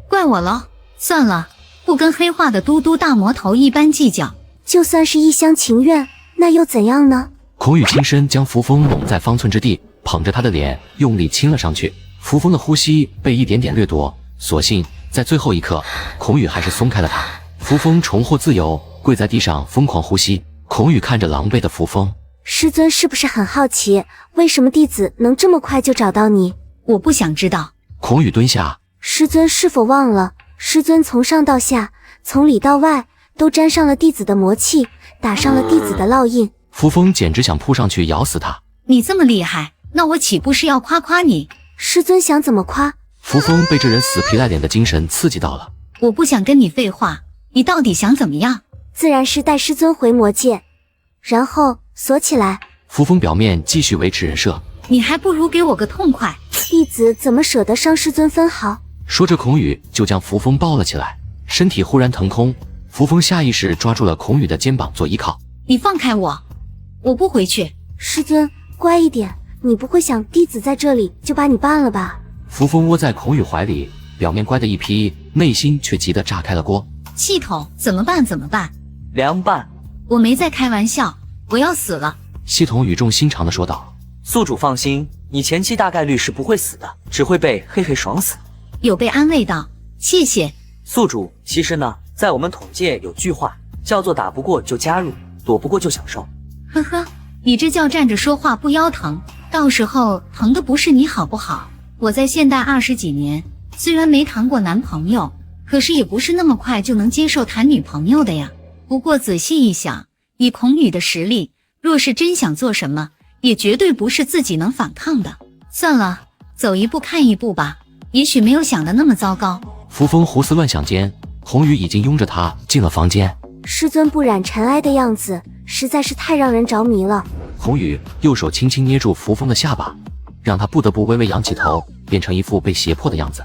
怪我了？算了，不跟黑化的嘟嘟大魔头一般计较。就算是一厢情愿，那又怎样呢？孔宇轻身将扶风拢在方寸之地，捧着他的脸用力亲了上去。扶风的呼吸被一点点掠夺，所幸在最后一刻，孔宇还是松开了他。扶风重获自由，跪在地上疯狂呼吸。孔宇看着狼狈的扶风，师尊是不是很好奇，为什么弟子能这么快就找到你？我不想知道。孔宇蹲下，师尊是否忘了，师尊从上到下，从里到外都沾上了弟子的魔气，打上了弟子的烙印。扶风简直想扑上去咬死他。你这么厉害，那我岂不是要夸夸你？师尊想怎么夸？扶风被这人死皮赖脸的精神刺激到了。我不想跟你废话，你到底想怎么样？自然是带师尊回魔界，然后锁起来。扶风表面继续维持人设，你还不如给我个痛快。弟子怎么舍得伤师尊分毫？说着，孔宇就将扶风抱了起来，身体忽然腾空。扶风下意识抓住了孔宇的肩膀做依靠。你放开我，我不回去。师尊，乖一点，你不会想弟子在这里就把你办了吧？扶风窝在孔宇怀里，表面乖的一批，内心却急得炸开了锅。系统怎么办？怎么办？凉拌。我没在开玩笑，我要死了。系统语重心长地说道。宿主放心，你前期大概率是不会死的，只会被嘿嘿爽死。有被安慰到，谢谢。宿主，其实呢，在我们统界有句话叫做打不过就加入，躲不过就享受。呵呵，你这叫站着说话不腰疼，到时候疼的不是你好不好？我在现代20几年，虽然没谈过男朋友，可是也不是那么快就能接受谈女朋友的呀。不过仔细一想，以孔宇的实力，若是真想做什么，也绝对不是自己能反抗的。算了，走一步看一步吧，也许没有想的那么糟糕。扶风胡思乱想间，孔宇已经拥着他进了房间。师尊不染尘埃的样子实在是太让人着迷了。孔宇右手轻轻捏住扶风的下巴，让他不得不微微仰起头，变成一副被胁迫的样子。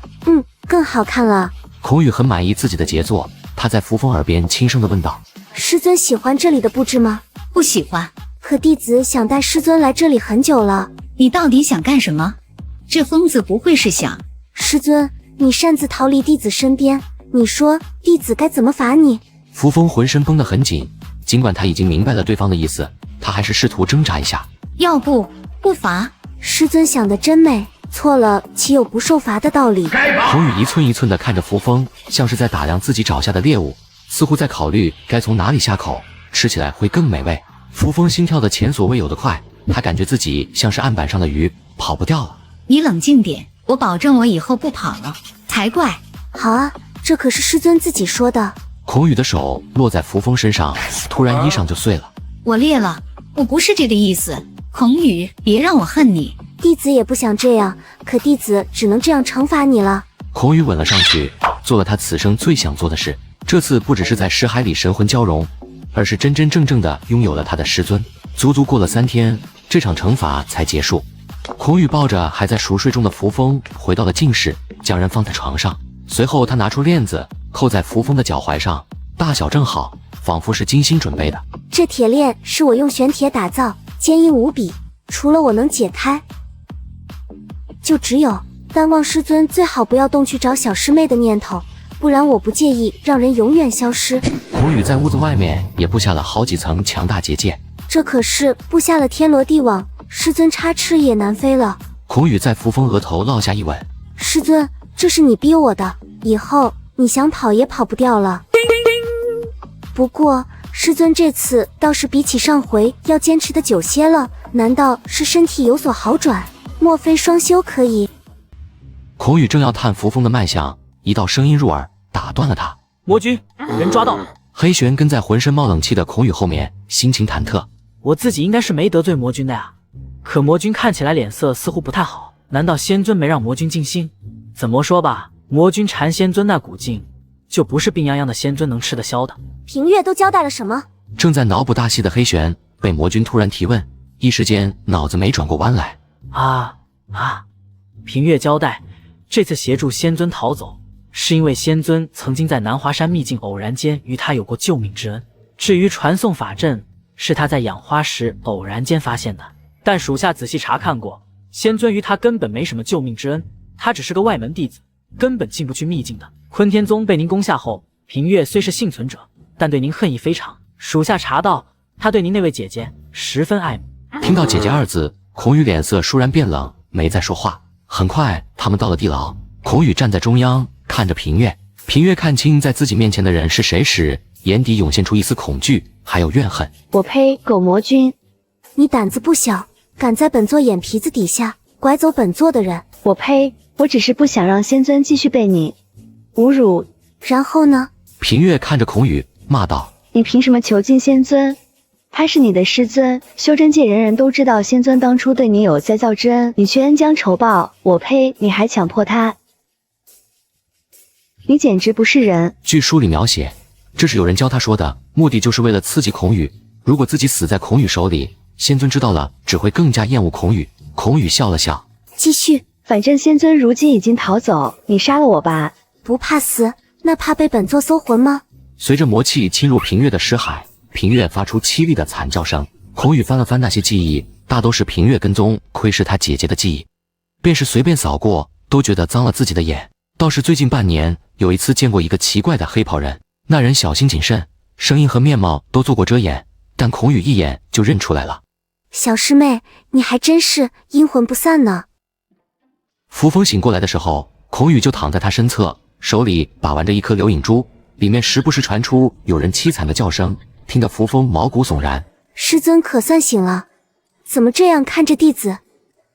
更好看了。孔宇很满意自己的杰作，他在扶风耳边轻声地问道：师尊喜欢这里的布置吗？不喜欢。可弟子想带师尊来这里很久了。你到底想干什么？这疯子不会是想……师尊，你擅自逃离弟子身边，你说弟子该怎么罚你？扶风浑身绷得很紧，尽管他已经明白了对方的意思，他还是试图挣扎一下。要不罚？师尊想得真美，错了岂有不受罚的道理？孔宇一寸一寸地看着扶风，像是在打量自己找下的猎物，似乎在考虑该从哪里下口，吃起来会更美味。扶风心跳的前所未有的快，他感觉自己像是案板上的鱼，跑不掉了。你冷静点，我保证我以后不跑了才怪。好啊，这可是师尊自己说的。孔宇的手落在扶风身上，突然衣裳就碎了。我裂了，我不是这个意思。孔宇，别让我恨你。弟子也不想这样，可弟子只能这样惩罚你了。孔宇吻了上去，做了他此生最想做的事。这次不只是在尸海里神魂交融，而是真真正正的拥有了他的师尊。足足过了3天，这场惩罚才结束。孔宇抱着还在熟睡中的扶风回到了静室，将人放在床上。随后他拿出链子扣在扶风的脚踝上，大小正好，仿佛是精心准备的。这铁链是我用玄铁打造，坚硬无比，除了我能解开，就只有但望师尊最好不要动去找小师妹的念头，不然我不介意让人永远消失。孔宇在屋子外面也布下了好几层强大结界，这可是布下了天罗地网，师尊插翅也难飞了。孔宇在扶风额头落下一吻。师尊，这是你逼我的，以后你想跑也跑不掉了。不过师尊这次倒是比起上回要坚持的久些了，难道是身体有所好转？莫非双修可以？孔宇正要探扶风的脉象，一道声音入耳，打断了他。魔君，人抓到了。黑玄跟在浑身冒冷气的孔宇后面，心情忐忑。我自己应该是没得罪魔君的呀，可魔君看起来脸色似乎不太好，难道仙尊没让魔君静心？怎么说吧，魔君缠仙尊那股劲，就不是病殃殃的仙尊能吃得消的。平月都交代了什么？正在脑补大戏的黑玄被魔君突然提问，一时间脑子没转过弯来。平月交代，这次协助仙尊逃走，是因为仙尊曾经在南华山秘境偶然间与他有过救命之恩。至于传送法阵，是他在养花时偶然间发现的，但属下仔细查看过，仙尊于他根本没什么救命之恩，他只是个外门弟子，根本进不去秘境的。坤天宗被您攻下后，平月虽是幸存者，但对您恨意非常。属下查到，他对您那位姐姐十分爱慕。听到姐姐二字，孔宇脸色倏然变冷，没再说话。很快，他们到了地牢，孔宇站在中央，看着平月。平月看清在自己面前的人是谁时，眼底涌现出一丝恐惧，还有怨恨。我呸！狗魔君，你胆子不小，敢在本座眼皮子底下拐走本座的人！我呸！我只是不想让仙尊继续被你侮辱。然后呢？平月看着孔宇，骂道：“你凭什么囚禁仙尊？他是你的师尊，修真界人人都知道仙尊当初对你有再造之恩，你却恩将仇报。我呸！你还强迫他，你简直不是人。”据书里描写，这是有人教他说的，目的就是为了刺激孔宇。如果自己死在孔宇手里，仙尊知道了只会更加厌恶孔宇。孔宇笑了笑，继续。反正仙尊如今已经逃走，你杀了我吧。不怕死，那怕被本座搜魂吗？随着魔气侵入平月的尸海，平月发出凄厉的惨叫声。孔宇翻了翻那些记忆，大都是平月跟踪窥视他姐姐的记忆，便是随便扫过都觉得脏了自己的眼。倒是最近半年有一次见过一个奇怪的黑袍人，那人小心谨慎，声音和面貌都做过遮掩，但孔宇一眼就认出来了。小师妹，你还真是阴魂不散呢。扶风醒过来的时候，孔宇就躺在他身侧，手里把玩着一颗流影珠，里面时不时传出有人凄惨的叫声，听得扶风毛骨悚然。师尊可算醒了，怎么这样看着弟子？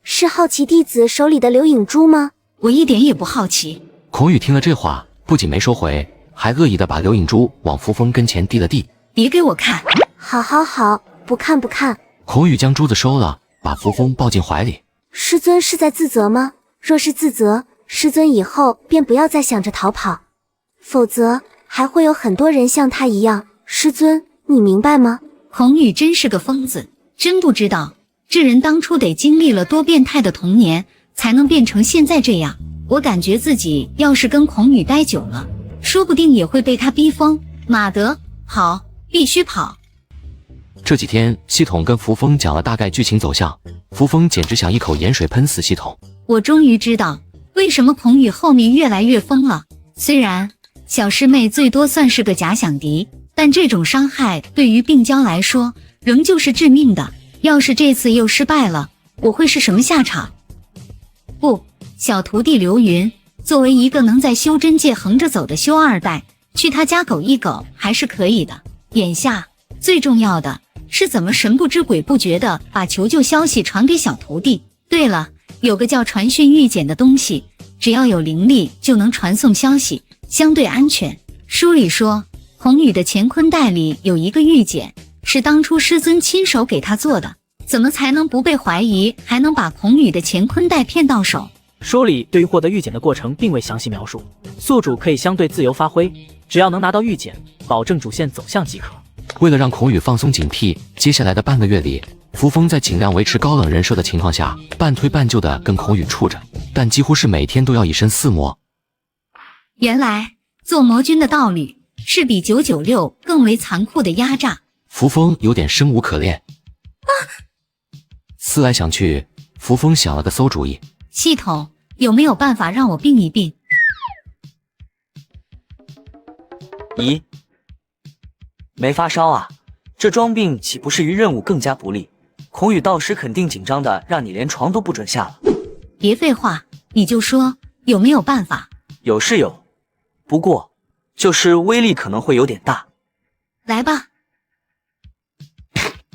是好奇弟子手里的流影珠吗？我一点也不好奇。孔宇听了这话，不仅没收回，还恶意的把流影珠往扶风跟前递了递。别给我看！好好好，不看不看。孔宇将珠子收了，把扶风抱进怀里。师尊是在自责吗？若是自责，师尊以后便不要再想着逃跑，否则还会有很多人像他一样。师尊，你明白吗？孔宇真是个疯子，真不知道这人当初得经历了多变态的童年，才能变成现在这样。我感觉自己要是跟孔宇待久了，说不定也会被他逼疯。马德，跑，必须跑！这几天系统跟扶风讲了大概剧情走向，扶风简直想一口盐水喷死系统。我终于知道为什么孔宇后面越来越疯了。虽然小师妹最多算是个假想敌，但这种伤害对于病娇来说仍旧是致命的。要是这次又失败了，我会是什么下场？不，小徒弟刘云作为一个能在修真界横着走的修二代，去他家苟一苟还是可以的。眼下最重要的是怎么神不知鬼不觉的把求救消息传给小徒弟。对了，有个叫传讯玉简的东西，只要有灵力就能传送消息，相对安全。书里说孔宇的乾坤袋里有一个玉简，是当初师尊亲手给他做的，怎么才能不被怀疑，还能把孔宇的乾坤袋骗到手？书里对于获得玉简的过程并未详细描述，宿主可以相对自由发挥，只要能拿到玉简，保证主线走向即可。为了让孔宇放松警惕，接下来的半个月里，扶风在尽量维持高冷人设的情况下，半推半就的跟孔宇处着，但几乎是每天都要以身试魔。原来做魔君的道理是比996更为残酷的压榨。扶风有点生无可恋，思来想去，扶风想了个馊主意。系统有没有办法让我病一病？咦，没发烧啊？这装病岂不是于任务更加不利？孔宇到时肯定紧张的让你连床都不准下了。别废话，你就说有没有办法？有是有，不过就是威力可能会有点大。来吧。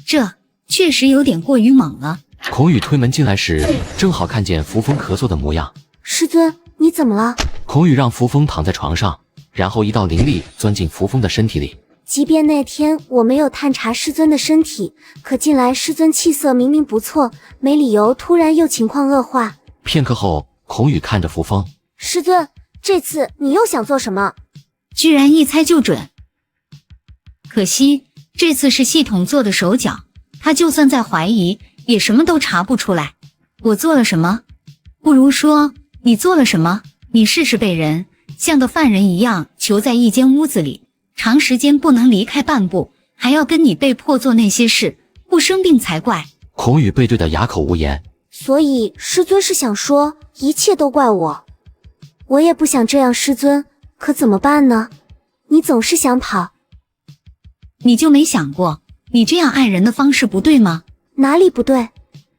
这确实有点过于猛了。孔宇推门进来时，正好看见扶风咳嗽的模样。师尊，你怎么了？孔宇让扶风躺在床上，然后一道灵力钻进扶风的身体里。即便那天我没有探查师尊的身体，可近来师尊气色明明不错，没理由突然又情况恶化。片刻后，孔宇看着扶风，师尊，这次你又想做什么？居然一猜就准。可惜这次是系统做的手脚，他就算再怀疑也什么都查不出来。我做了什么？不如说你做了什么？你试试被人像个犯人一样囚在一间屋子里，长时间不能离开半步，还要跟你被迫做那些事，不生病才怪。孔宇被对得哑口无言。所以师尊是想说一切都怪我。我也不想这样，师尊，可怎么办呢？你总是想跑。你就没想过，你这样爱人的方式不对吗？哪里不对？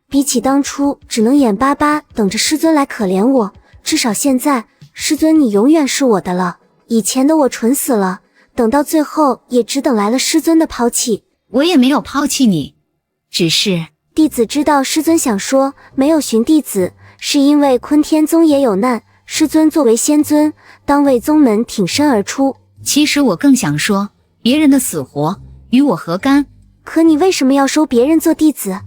比起当初只能眼巴巴等着师尊来可怜我，至少现在，师尊你永远是我的了。以前的我蠢死了，等到最后也只等来了师尊的抛弃。我也没有抛弃你，只是弟子知道师尊想说没有寻弟子，是因为坤天宗也有难，师尊作为仙尊，当为宗门挺身而出。其实我更想说，别人的死活与我何干？可你为什么要收别人做弟子？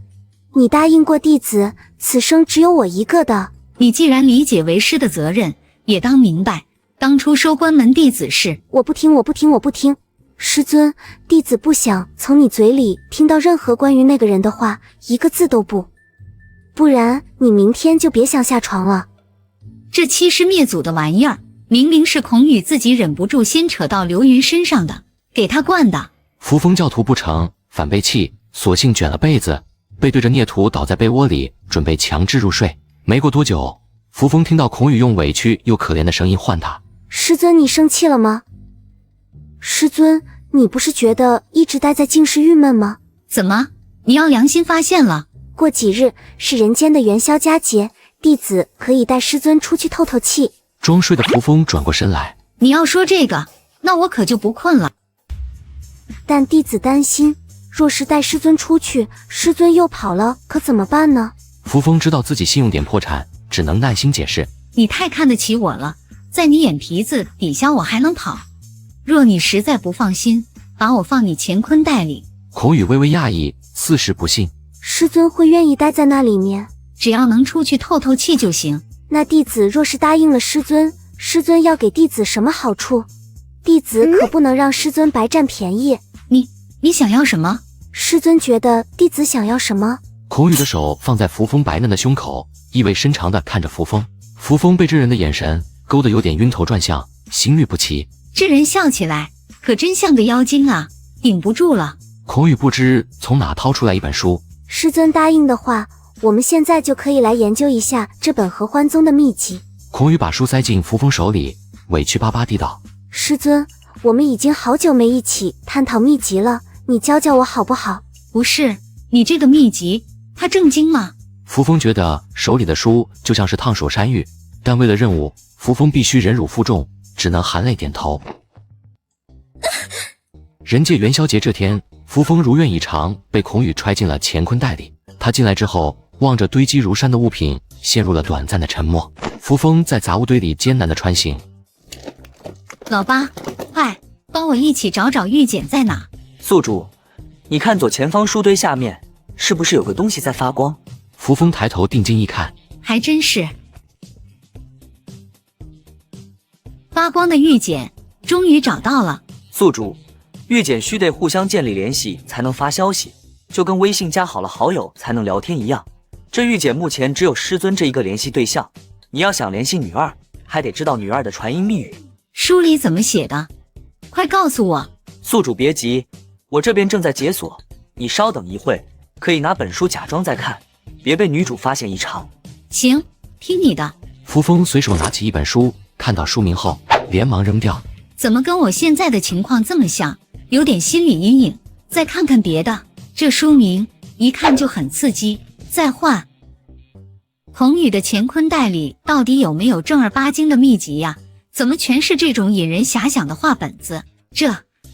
你答应过弟子，此生只有我一个的。你既然理解为师的责任，也当明白，当初收关门弟子是……我不听。师尊，弟子不想从你嘴里听到任何关于那个人的话，一个字都不。不然你明天就别想下床了。这欺师灭祖的玩意儿，明明是孔宇自己忍不住先扯到刘云身上的，给他惯的。扶风教徒不成，反被气，索性卷了被子，背对着孽徒倒在被窝里，准备强制入睡。没过多久，扶风听到孔宇用委屈又可怜的声音唤他：“师尊，你生气了吗？师尊，你不是觉得一直待在静室郁闷吗？怎么，你要良心发现了？过几日是人间的元宵佳节，弟子可以带师尊出去透透气。”装睡的扶风转过身来：“你要说这个，那我可就不困了。但弟子担心，若是带师尊出去，师尊又跑了，可怎么办呢？”扶风知道自己信用点破产，只能耐心解释：“你太看得起我了，在你眼皮子底下我还能跑。若你实在不放心，把我放你乾坤袋里。”孔宇微微讶异，似是不信：“师尊会愿意待在那里面？只要能出去透透气就行。”那弟子若是答应了师尊，师尊要给弟子什么好处？弟子可不能让师尊白占便宜。你想要什么？师尊觉得弟子想要什么？孔宇的手放在扶风白嫩的胸口，意味深长地看着扶风。扶风被这人的眼神勾得有点晕头转向，心律不齐。这人笑起来可真像个妖精啊，顶不住了。孔宇不知从哪掏出来一本书。师尊答应的话，我们现在就可以来研究一下这本合欢宗的秘籍。孔宇把书塞进扶风手里，委屈巴巴地道：“师尊，我们已经好久没一起探讨秘籍了，你教教我好不好？”不是，你这个秘籍，它正经吗？扶风觉得手里的书就像是烫手山芋，但为了任务，扶风必须忍辱负重，只能含泪点头。人界元宵节这天，扶风如愿以偿被孔宇揣进了乾坤袋里。他进来之后，望着堆积如山的物品，陷入了短暂的沉默。扶风在杂物堆里艰难地穿行。老八，快帮我一起找找玉简在哪。宿主，你看左前方书堆下面是不是有个东西在发光？扶风抬头定睛一看，还真是。发光的玉简终于找到了。宿主，玉简须得互相建立联系才能发消息，就跟微信加好了好友才能聊天一样。这玉简目前只有师尊这一个联系对象，你要想联系女二，还得知道女二的传音密语。书里怎么写的？快告诉我。宿主别急，我这边正在解锁，你稍等一会，可以拿本书假装在看，别被女主发现异常。行，听你的。扶风随手拿起一本书，看到书名后连忙扔掉。怎么跟我现在的情况这么像？有点心理阴影。再看看别的，这书名一看就很刺激。再换。孔宇的乾坤袋里到底有没有正儿八经的秘籍呀？怎么全是这种引人遐想的画本子？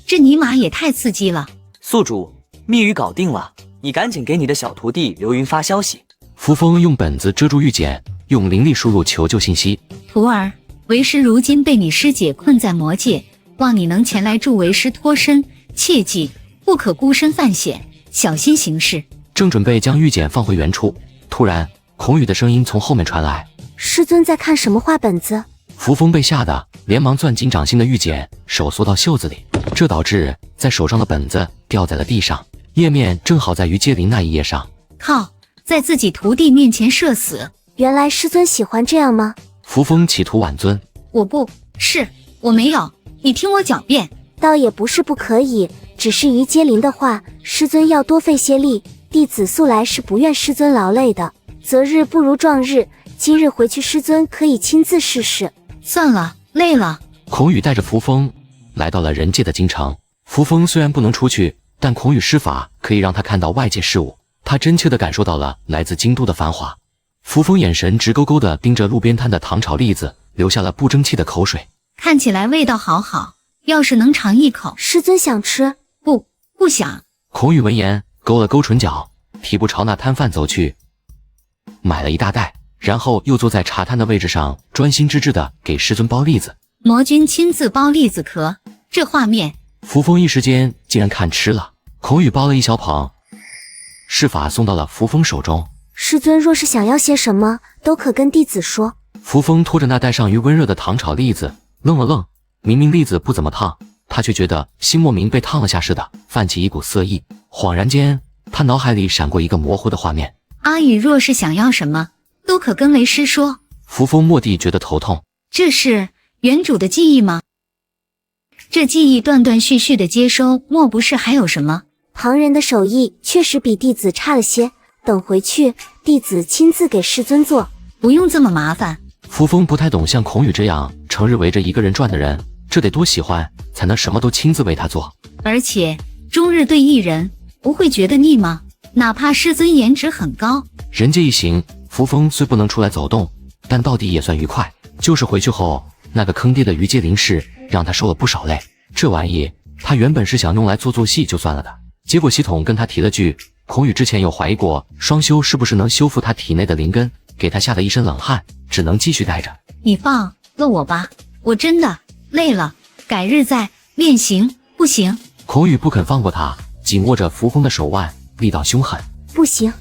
这尼玛也太刺激了。宿主，密语搞定了，你赶紧给你的小徒弟刘云发消息。扶风用本子遮住玉简，用灵力输入求救信息。徒儿，为师如今被你师姐困在魔界，望你能前来助为师脱身，切记不可孤身犯险，小心行事。正准备将玉简放回原处，突然孔宇的声音从后面传来：“师尊在看什么画本子？”扶风被吓得连忙攥紧掌心的玉简，手缩到袖子里，这导致在手上的本子掉在了地上，页面正好在于接灵那一页上。靠，在自己徒弟面前社死！原来师尊喜欢这样吗？扶风企图挽尊：“我没有，你听我狡辩。”倒也不是不可以，只是于接灵的话，师尊要多费些力，弟子素来是不愿师尊劳累的。择日不如撞日，今日回去师尊可以亲自试试。算了，累了。孔宇带着扶风来到了人界的京城。扶风虽然不能出去，但孔宇施法可以让他看到外界事物，他真切地感受到了来自京都的繁华。扶风眼神直勾勾地盯着路边摊的糖炒栗子，流下了不争气的口水。看起来味道好好，要是能尝一口。师尊想吃？不想。孔宇闻言勾了勾唇角，提步朝那摊贩走去，买了一大袋，然后又坐在茶摊的位置上，专心致志地给师尊剥栗子。魔君亲自剥栗子壳，这画面，扶风一时间竟然看吃了。孔宇剥了一小捧，施法送到了扶风手中。师尊若是想要些什么，都可跟弟子说。扶风拖着那袋上于温热的糖炒栗子，愣了愣，明明栗子不怎么烫，他却觉得心莫名被烫了下似的，泛起一股色意。恍然间，他脑海里闪过一个模糊的画面。阿宇若是想要什么，都可跟为师说。扶风蓦地觉得头痛，这是原主的记忆吗？这记忆断断续续的接收，莫不是还有什么？旁人的手艺确实比弟子差了些，等回去弟子亲自给师尊做。不用这么麻烦。扶风不太懂像孔宇这样成日围着一个人转的人，这得多喜欢才能什么都亲自为他做。而且终日对一人，不会觉得腻吗？哪怕师尊颜值很高。人界一行，扶风虽不能出来走动，但到底也算愉快。就是回去后那个坑爹的于阶灵氏让他受了不少累。这玩意他原本是想用来做戏就算了的，结果系统跟他提了句，孔宇之前有怀疑过双修是不是能修复他体内的灵根，给他吓得一身冷汗，只能继续带着。你放了我吧，我真的累了，改日再练行，不行。孔宇不肯放过他，紧握着扶风的手腕，力道凶狠。不行，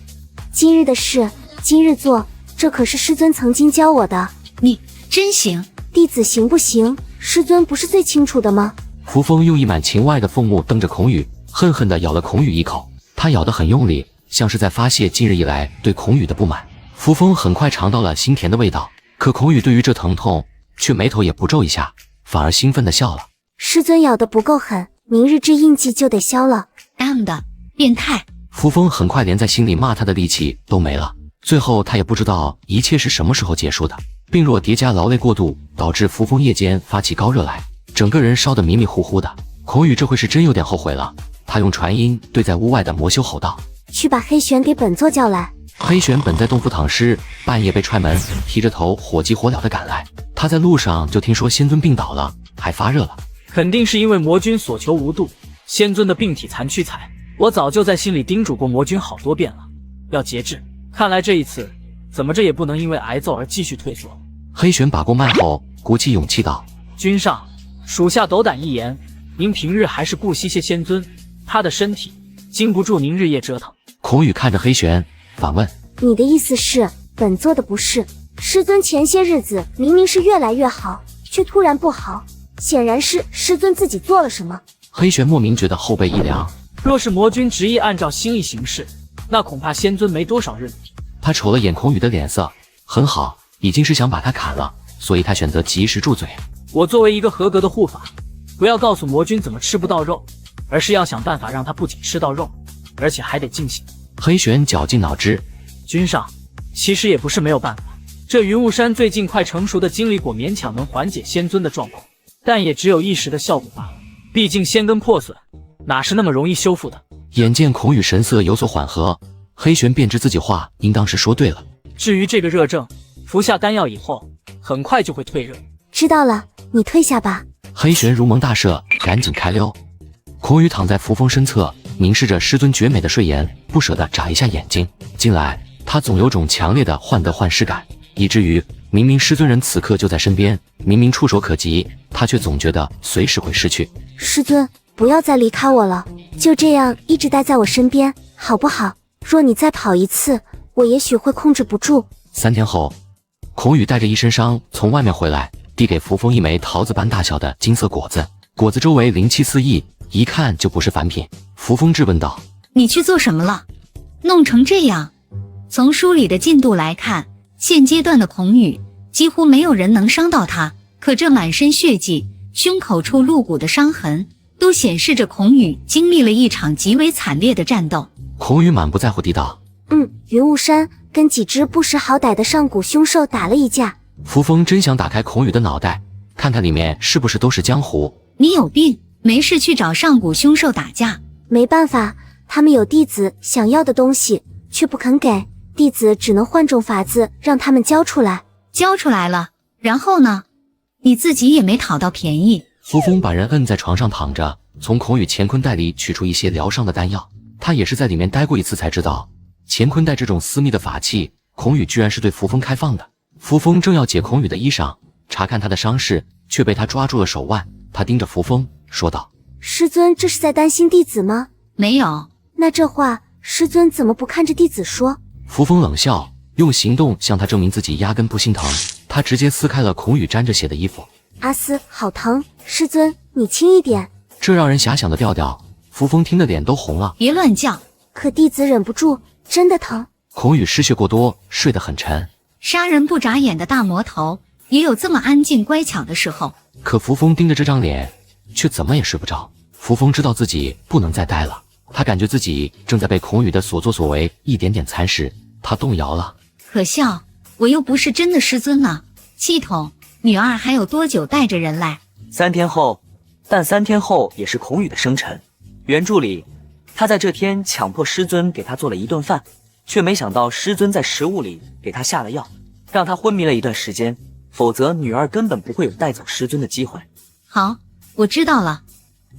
今日的事今日做，这可是师尊曾经教我的。你真行？弟子行不行，师尊不是最清楚的吗？扶风用一满情外的凤目瞪着孔宇，恨恨地咬了孔宇一口。他咬得很用力，像是在发泄近日以来对孔宇的不满。扶风很快尝到了腥甜的味道，可孔宇对于这疼痛却眉头也不皱一下，反而兴奋地笑了。师尊咬得不够狠，明日之印记就得消了。M 的变态。扶风很快连在心里骂他的力气都没了，最后他也不知道一切是什么时候结束的。病弱叠加劳累过度，导致扶风夜间发起高热来，整个人烧得迷迷糊糊的。孔宇这回是真有点后悔了，他用传音对在屋外的魔修吼道：去把黑玄给本座叫来。黑玄本在洞府躺尸，半夜被踹门，提着头火急火燎地赶来。他在路上就听说仙尊病倒了，还发热了。肯定是因为魔君所求无度，仙尊的病体残躯残。我早就在心里叮嘱过魔君好多遍了，要节制。看来这一次，怎么着也不能因为挨揍而继续退缩。黑玄把过脉后，鼓起勇气道：君上，属下斗胆一言，您平日还是顾惜些仙尊，他的身体经不住您日夜折腾。孔宇看着黑玄，反问：你的意思是，本座的不是？师尊前些日子明明是越来越好，却突然不好，显然是师尊自己做了什么。黑玄莫名觉得后背一凉。若是魔君执意按照心意行事，那恐怕仙尊没多少日子。他瞅了眼孔宇的脸色，很好，已经是想把他砍了，所以他选择及时住嘴。我作为一个合格的护法，不要告诉魔君怎么吃不到肉，而是要想办法让他不仅吃到肉，而且还得尽兴。黑玄绞尽脑汁，君上，其实也不是没有办法。这云雾山最近快成熟的精灵果勉强能缓解仙尊的状况，但也只有一时的效果罢了。毕竟仙根破损，哪是那么容易修复的？眼见孔宇神色有所缓和，黑玄便知自己话应当是说对了。至于这个热症，服下丹药以后，很快就会退热。知道了，你退下吧。黑玄如蒙大赦，赶紧开溜。孔宇躺在扶风身侧，凝视着师尊绝美的睡颜，不舍得眨一下眼睛。近来他总有种强烈的患得患失感，以至于明明师尊人此刻就在身边，明明触手可及，他却总觉得随时会失去。师尊，不要再离开我了，就这样一直待在我身边，好不好？若你再跑一次，我也许会控制不住。3天后，孔宇带着一身伤从外面回来，递给扶风一枚桃子般大小的金色果子，果子周围灵气四溢，一看就不是凡品。扶风质问道：你去做什么了？弄成这样？从书里的进度来看，现阶段的孔宇几乎没有人能伤到他，可这满身血迹，胸口处露骨的伤痕，都显示着孔宇经历了一场极为惨烈的战斗。孔宇满不在乎地道：云雾山跟几只不识好歹的上古凶兽打了一架。扶风真想打开孔宇的脑袋，看看里面是不是都是江湖。你有病，没事去找上古凶兽打架。没办法，他们有弟子想要的东西，却不肯给，弟子只能换种法子让他们交出来。交出来了，然后呢？你自己也没讨到便宜。扶风把人摁在床上躺着，从孔宇乾坤袋里取出一些疗伤的丹药。他也是在里面待过一次才知道，乾坤袋这种私密的法器，孔宇居然是对扶风开放的。扶风正要解孔宇的衣裳，查看他的伤势，却被他抓住了手腕。他盯着扶风说道：师尊这是在担心弟子吗？没有。那这话师尊怎么不看着弟子说？扶风冷笑，用行动向他证明自己压根不心疼。他直接撕开了孔宇沾着血的衣服。阿斯，好疼！师尊，你轻一点。这让人遐想的调调，扶风听得脸都红了。别乱叫。可弟子忍不住，真的疼。孔宇失血过多，睡得很沉。杀人不眨眼的大魔头，也有这么安静乖巧的时候。可扶风盯着这张脸，却怎么也睡不着。扶风知道自己不能再待了，他感觉自己正在被孔宇的所作所为一点点蚕食，他动摇了。可笑，我又不是真的师尊了。系统，女儿还有多久带着人来？3天后，但3天后也是孔宇的生辰。原著里，他在这天强迫师尊给他做了一顿饭，却没想到师尊在食物里给他下了药，让他昏迷了一段时间，否则女儿根本不会有带走师尊的机会。好，我知道了，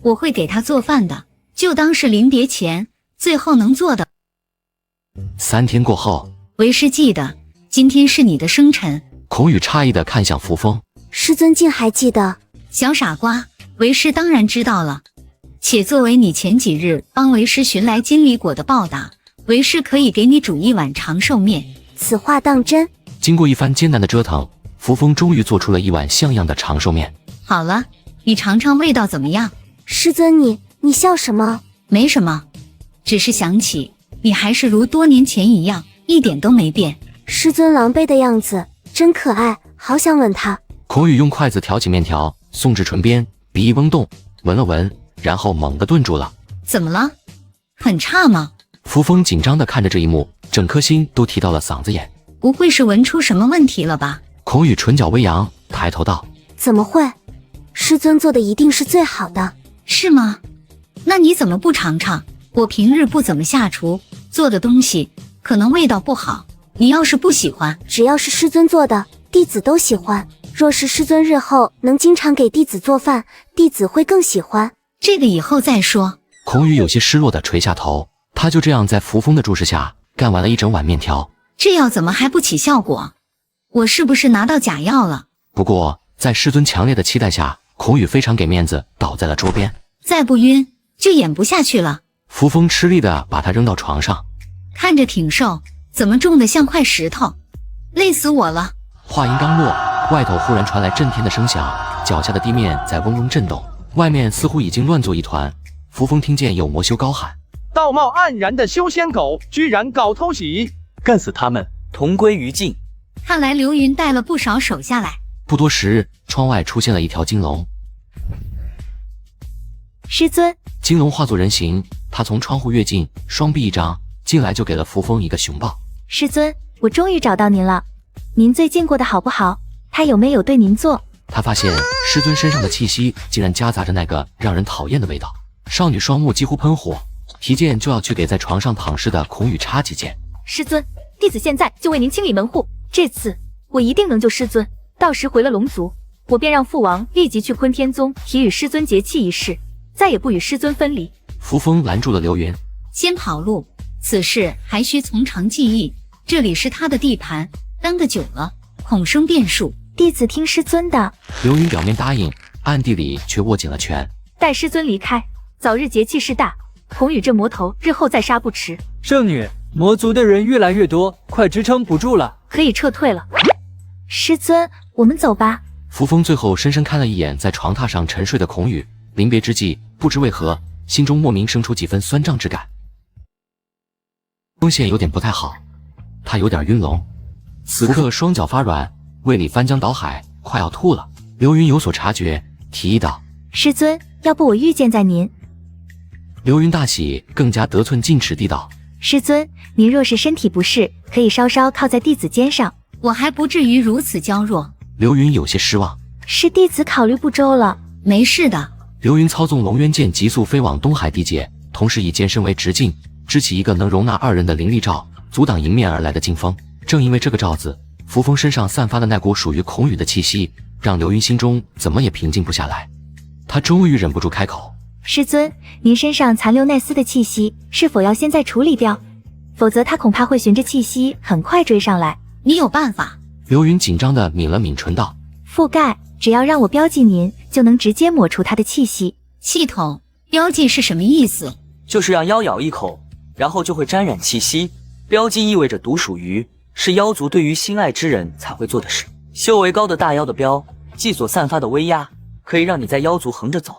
我会给他做饭的，就当是临别前最后能做的。3天过后，为师记得今天是你的生辰。孔宇诧异地看向扶风，师尊竟还记得？小傻瓜，为师当然知道了。且作为你前几日帮为师寻来金离果的报答，为师可以给你煮一碗长寿面。此话当真？经过一番艰难的折腾，扶风终于做出了一碗像样的长寿面。好了，你尝尝味道怎么样？师尊，你笑什么？没什么，只是想起你还是如多年前一样，一点都没变。师尊狼狈的样子真可爱，好想吻他。孔宇用筷子挑起面条，送至唇边，鼻翼嗡动，闻了闻，然后猛地顿住了。怎么了？很差吗？扶风紧张地看着这一幕，整颗心都提到了嗓子眼。不会是闻出什么问题了吧？孔宇唇角微扬，抬头道：怎么会？师尊做的一定是最好的。是吗？那你怎么不尝尝？我平日不怎么下厨，做的东西可能味道不好，你要是不喜欢，只要是师尊做的，弟子都喜欢。若是师尊日后能经常给弟子做饭，弟子会更喜欢。这个以后再说。孔宇有些失落地垂下头，他就这样在扶风的注视下干完了一整碗面条。这药怎么还不起效果？我是不是拿到假药了？不过在师尊强烈的期待下，孔宇非常给面子，倒在了桌边。再不晕就演不下去了。扶风吃力地把他扔到床上，看着挺瘦，怎么重得像块石头，累死我了。话音刚落，外头忽然传来震天的声响，脚下的地面在嗡嗡震动，外面似乎已经乱作一团。扶风听见有魔修高喊：道貌岸然的修仙狗居然搞偷袭，干死他们，同归于尽。看来刘云带了不少手下来。不多时，窗外出现了一条金龙。师尊，金龙化作人形，他从窗户跃进，双臂一张，进来就给了扶风一个熊抱。师尊，我终于找到您了，您最近过得好不好？他有没有对您做？他发现师尊身上的气息竟然夹杂着那个让人讨厌的味道。少女双目几乎喷火，提剑就要去给在床上躺尸的孔宇插几剑。师尊，弟子现在就为您清理门户，这次我一定能救师尊。到时回了龙族，我便让父王立即去坤天宗提与师尊结契一事，再也不与师尊分离。扶风拦住了刘云，先跑路，此事还需从长计议。这里是他的地盘，耽搁久了，恐生变数。弟子听师尊的。刘云表面答应，暗地里却握紧了拳。待师尊离开，早日结契事大。孔宇这魔头日后再杀不迟。圣女，魔族的人越来越多，快支撑不住了，可以撤退了。师尊，我们走吧。扶风最后深深看了一眼在床榻上沉睡的孔宇，临别之际，不知为何，心中莫名生出几分酸胀之感。风线有点不太好，他有点晕龙，此刻双脚发软，胃里翻江倒海，快要吐了。刘云有所察觉，提议道：师尊，要不我御剑在您。刘云大喜，更加得寸进尺地道：师尊，您若是身体不适，可以稍稍靠在弟子肩上。我还不至于如此娇弱。刘云有些失望，是弟子考虑不周了。没事的。刘云操纵龙渊剑急速飞往东海地界，同时以剑身为直径，支起一个能容纳2人的灵力罩，阻挡迎面而来的劲风。正因为这个罩子，扶风身上散发的那股属于孔宇的气息，让刘云心中怎么也平静不下来。他终于忍不住开口：师尊，您身上残留奈斯的气息，是否要现在处理掉？否则他恐怕会循着气息很快追上来。你有办法？刘云紧张地抿了抿唇道：覆盖，只要让我标记您，就能直接抹除他的气息。系统标记是什么意思？就是让妖咬一口，然后就会沾染气息。标记意味着独属于，是妖族对于心爱之人才会做的事。修为高的大妖的标记所散发的威压，可以让你在妖族横着走。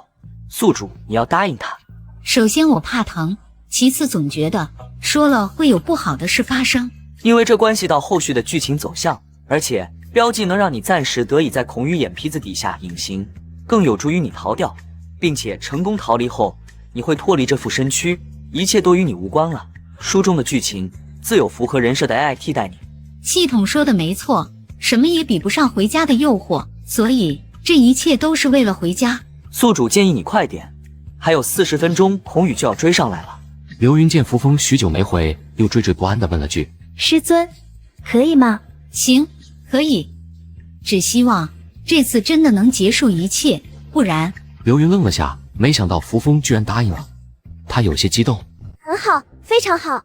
宿主，你要答应他。首先我怕疼，其次总觉得说了会有不好的事发生，因为这关系到后续的剧情走向，而且标记能让你暂时得以在孔宇眼皮子底下隐形，更有助于你逃掉，并且成功逃离后，你会脱离这副身躯，一切都与你无关了。书中的剧情自有符合人设的 AI 替代你。系统说的没错，什么也比不上回家的诱惑，所以这一切都是为了回家。宿主建议你快点，还有40分钟，孔宇就要追上来了。刘云见扶风许久没回，又惴惴不安地问了句：师尊，可以吗？行，可以，只希望这次真的能结束一切，不然……刘云愣了下，没想到扶风居然答应了，他有些激动。很好，非常好。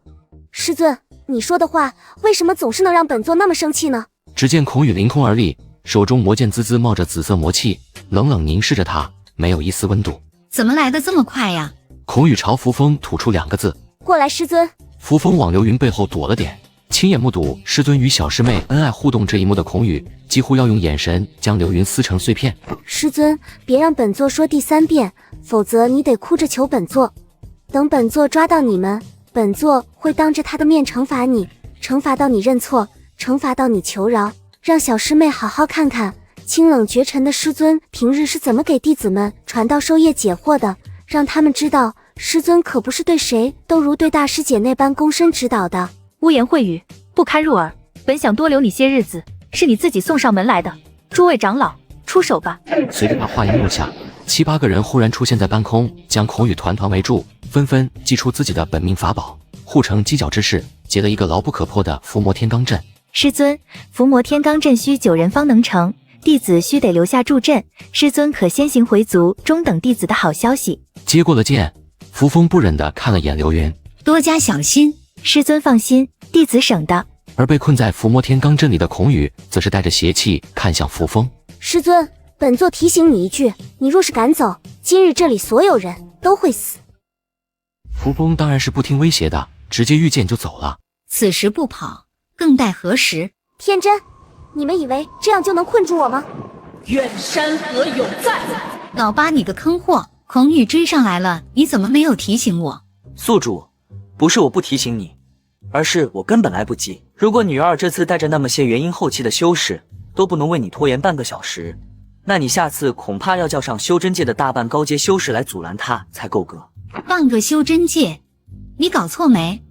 师尊，你说的话为什么总是能让本座那么生气呢？只见孔宇凌空而立，手中魔剑滋滋冒着紫色魔气，冷冷凝视着他，没有一丝温度。怎么来得这么快呀？孔宇朝扶风吐出2个字：过来，师尊。扶风往刘云背后躲了点，亲眼目睹师尊与小师妹恩爱互动这一幕的孔宇，几乎要用眼神将刘云撕成碎片。师尊，别让本座说第3遍，否则你得哭着求本座。等本座抓到你们，本座会当着他的面惩罚你，惩罚到你认错，惩罚到你求饶，让小师妹好好看看清冷绝尘的师尊平日是怎么给弟子们传道授业解惑的，让他们知道师尊可不是对谁都如对大师姐那般躬身指导的。污言秽语，不堪入耳。本想多留你些日子，是你自己送上门来的。诸位长老，出手吧。随着他话音落下，7、8个人忽然出现在半空，将孔宇团团围住，纷纷祭出自己的本命法宝，护成犄角之势，结了一个牢不可破的伏魔天罡阵。师尊，伏魔天罡阵需9人方能成，弟子须得留下助阵，师尊可先行回族，中等弟子的好消息。接过了剑，扶风不忍地看了眼刘云，多加小心。师尊放心，弟子省的。而被困在伏魔天罡阵里的孔宇，则是带着邪气看向扶风。师尊，本座提醒你一句，你若是敢走，今日这里所有人都会死。扶风当然是不听威胁的，直接御剑就走了。此时不跑，更待何时？天真，你们以为这样就能困住我吗？愿山河有在。老八，你个坑货！孔宇追上来了，你怎么没有提醒我？宿主，不是我不提醒你，而是我根本来不及。如果女二这次带着那么些元婴后期的修士都不能为你拖延半个小时，那你下次恐怕要叫上修真界的大半高阶修士来阻拦他才够格。半个修真界？你搞错没？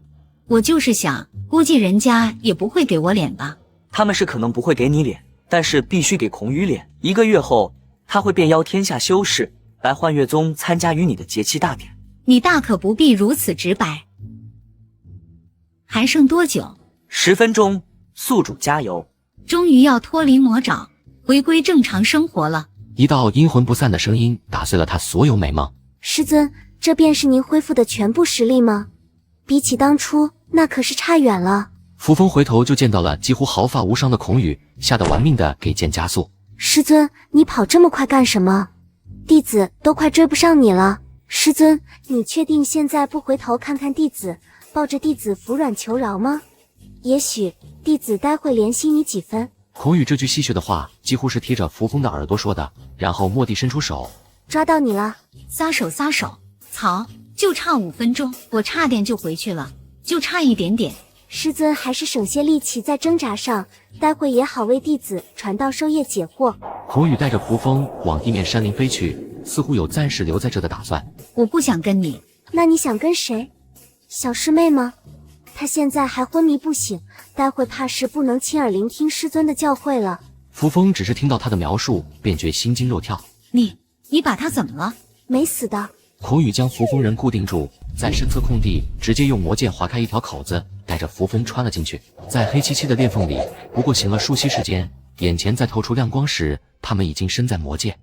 我就是想，估计人家也不会给我脸吧。他们是可能不会给你脸，但是必须给孔宇脸。1个月后，他会便邀天下修士来幻月宗参加与你的节气大典。你大可不必如此直白。还剩多久？10分钟，宿主加油！终于要脱离魔爪，回归正常生活了。一道阴魂不散的声音打碎了他所有美梦。师尊，这便是您恢复的全部实力吗？比起当初，那可是差远了。扶风回头就见到了几乎毫发无伤的孔宇，吓得玩命的给剑加速。师尊，你跑这么快干什么？弟子都快追不上你了。师尊，你确定现在不回头看看弟子，抱着弟子服软求饶吗？也许弟子待会怜惜你几分。孔宇这句戏谑的话几乎是贴着扶风的耳朵说的，然后蓦地伸出手，抓到你了！撒手撒手！曹，就差5分钟，我差点就回去了，就差一点点。师尊还是省些力气在挣扎上，待会也好为弟子传道授业解惑。孔宇带着扶风往地面山林飞去，似乎有暂时留在这的打算。我不想跟你。那你想跟谁？小师妹吗？他现在还昏迷不醒，待会怕是不能亲耳聆听师尊的教诲了。扶风只是听到他的描述，便觉心惊肉跳。你把他怎么了？没死的。孔宇将扶风人固定住，在身侧空地直接用魔剑划开一条口子，带着扶风穿了进去。在黑漆漆的裂缝里，不过行了数息时间，眼前在透出亮光时，他们已经身在魔界。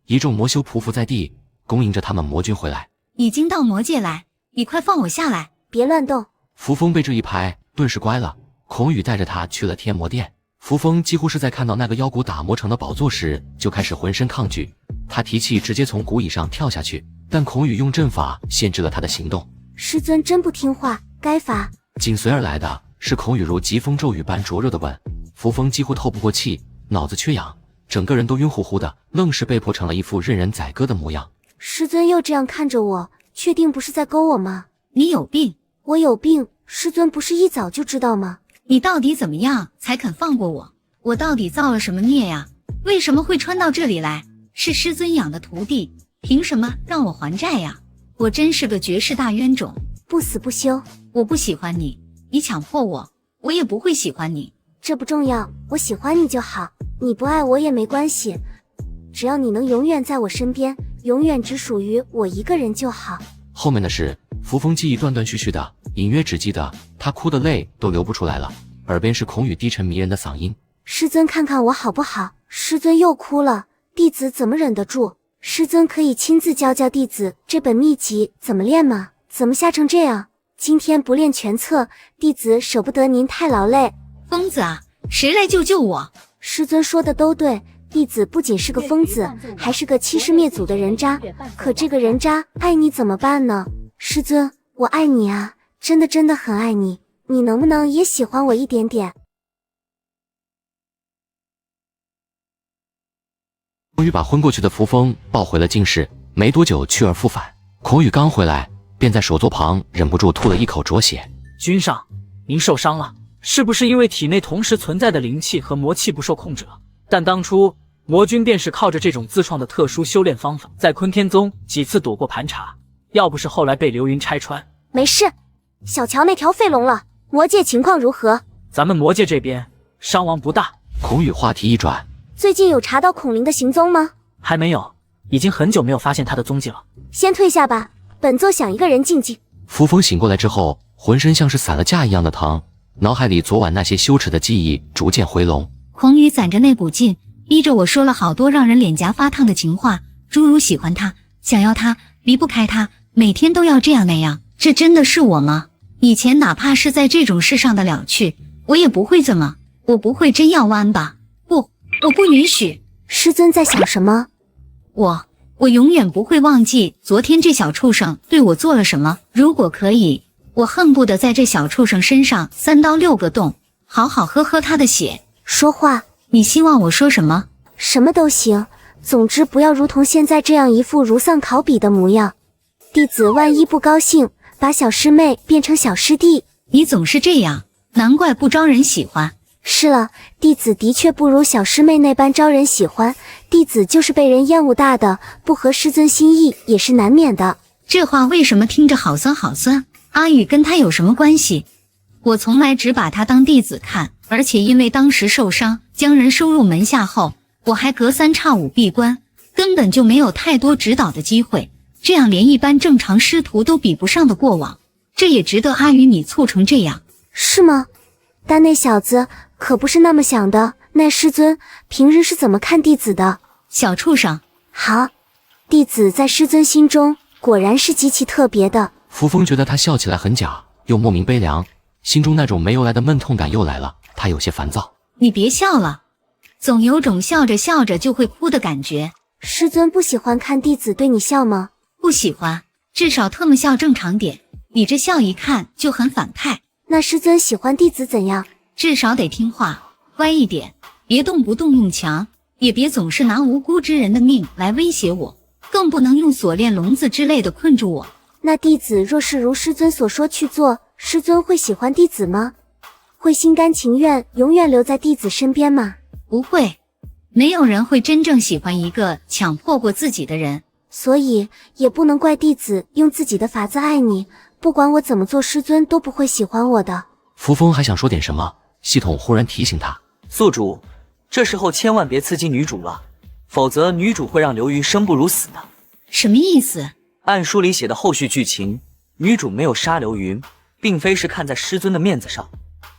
一众魔修匍匐在地，恭迎着他们魔君回来。已经到魔界来，你快放我下来！别乱动。扶风被这一拍，顿时乖了。孔宇带着他去了天魔殿。扶风几乎是在看到那个妖骨打磨成的宝座时，就开始浑身抗拒。他提气直接从骨椅上跳下去，但孔宇用阵法限制了他的行动。师尊真不听话，该罚。紧随而来的是孔宇如疾风骤雨般灼热的吻。扶风几乎透不过气，脑子缺氧，整个人都晕乎乎的，愣是被迫成了一副任人宰割的模样。师尊又这样看着我，确定不是在勾我吗？你有病！我有病，师尊不是一早就知道吗？你到底怎么样才肯放过我？我到底造了什么孽呀？为什么会穿到这里来？是师尊养的徒弟，凭什么让我还债呀？我真是个绝世大冤种，不死不休。我不喜欢你，你强迫我，我也不会喜欢你。这不重要，我喜欢你就好，你不爱我也没关系，只要你能永远在我身边，永远只属于我一个人就好。后面的事，扶风记忆断断续续的，隐约只记得他哭的泪都流不出来了，耳边是孔宇低沉迷人的嗓音：师尊看看我好不好？师尊又哭了，弟子怎么忍得住？师尊可以亲自教教弟子这本秘籍怎么练吗？怎么吓成这样？今天不练全册，弟子舍不得您太劳累。疯子啊，谁来救救我？师尊说的都对，弟子不仅是个疯子，还是个欺师灭祖的人渣，可这个人渣爱你怎么办呢？师尊，我爱你啊，真的很爱你，你能不能也喜欢我一点点？孔宇把昏过去的扶风抱回了净室，没多久去而复返。孔宇刚回来，便在手座旁忍不住吐了一口浊血。君上，您受伤了，是不是因为体内同时存在的灵气和魔气不受控制了？但当初魔君便是靠着这种自创的特殊修炼方法，在昆天宗几次躲过盘查，要不是后来被流云拆穿。没事，小乔那条飞龙了。魔界情况如何？咱们魔界这边伤亡不大。孔宇话题一转，最近有查到孔灵的行踪吗？还没有，已经很久没有发现他的踪迹了。先退下吧，本座想一个人静静。扶风醒过来之后，浑身像是散了架一样的疼，脑海里昨晚那些羞耻的记忆逐渐回笼。孔宇攒着那股劲，逼着我说了好多让人脸颊发烫的情话，诸如喜欢他，想要他，离不开他，每天都要这样那样。这真的是我吗？以前哪怕是在这种事上的了去，我也不会这么，我不会真要弯吧？不，我不允许。师尊在想什么？我永远不会忘记昨天这小畜生对我做了什么。如果可以，我恨不得在这小畜生身上3刀6个洞，好好喝他的血。说话，你希望我说什么？什么都行，总之不要如同现在这样一副如丧考妣的模样。弟子万一不高兴，把小师妹变成小师弟。你总是这样，难怪不招人喜欢。是了，弟子的确不如小师妹那般招人喜欢，弟子就是被人厌恶大的，不合师尊心意也是难免的。这话为什么听着好酸好酸？阿宇跟他有什么关系？我从来只把他当弟子看，而且因为当时受伤，将人收入门下后，我还隔3差5闭关，根本就没有太多指导的机会，这样连一般正常师徒都比不上的过往，这也值得阿宇你促成这样。是吗？但那小子可不是那么想的。那师尊平日是怎么看弟子的？小畜生。好，弟子在师尊心中果然是极其特别的。扶风觉得他笑起来很假，又莫名悲凉，心中那种没由来的闷痛感又来了，他有些烦躁。你别笑了，总有种笑着笑着就会哭的感觉。师尊不喜欢看弟子对你笑吗？不喜欢，至少特么笑正常点，你这笑一看就很反派。那师尊喜欢弟子怎样？至少得听话，乖一点，别动不动用强，也别总是拿无辜之人的命来威胁我，更不能用锁链笼子之类的困住我。那弟子若是如师尊所说去做，师尊会喜欢弟子吗？会心甘情愿永远留在弟子身边吗？不会，没有人会真正喜欢一个强迫过自己的人。所以也不能怪弟子用自己的法子爱你，不管我怎么做，师尊都不会喜欢我的。扶风还想说点什么，系统忽然提醒他：宿主，这时候千万别刺激女主了，否则女主会让刘云生不如死的。什么意思？按书里写的后续剧情，女主没有杀刘云，并非是看在师尊的面子上，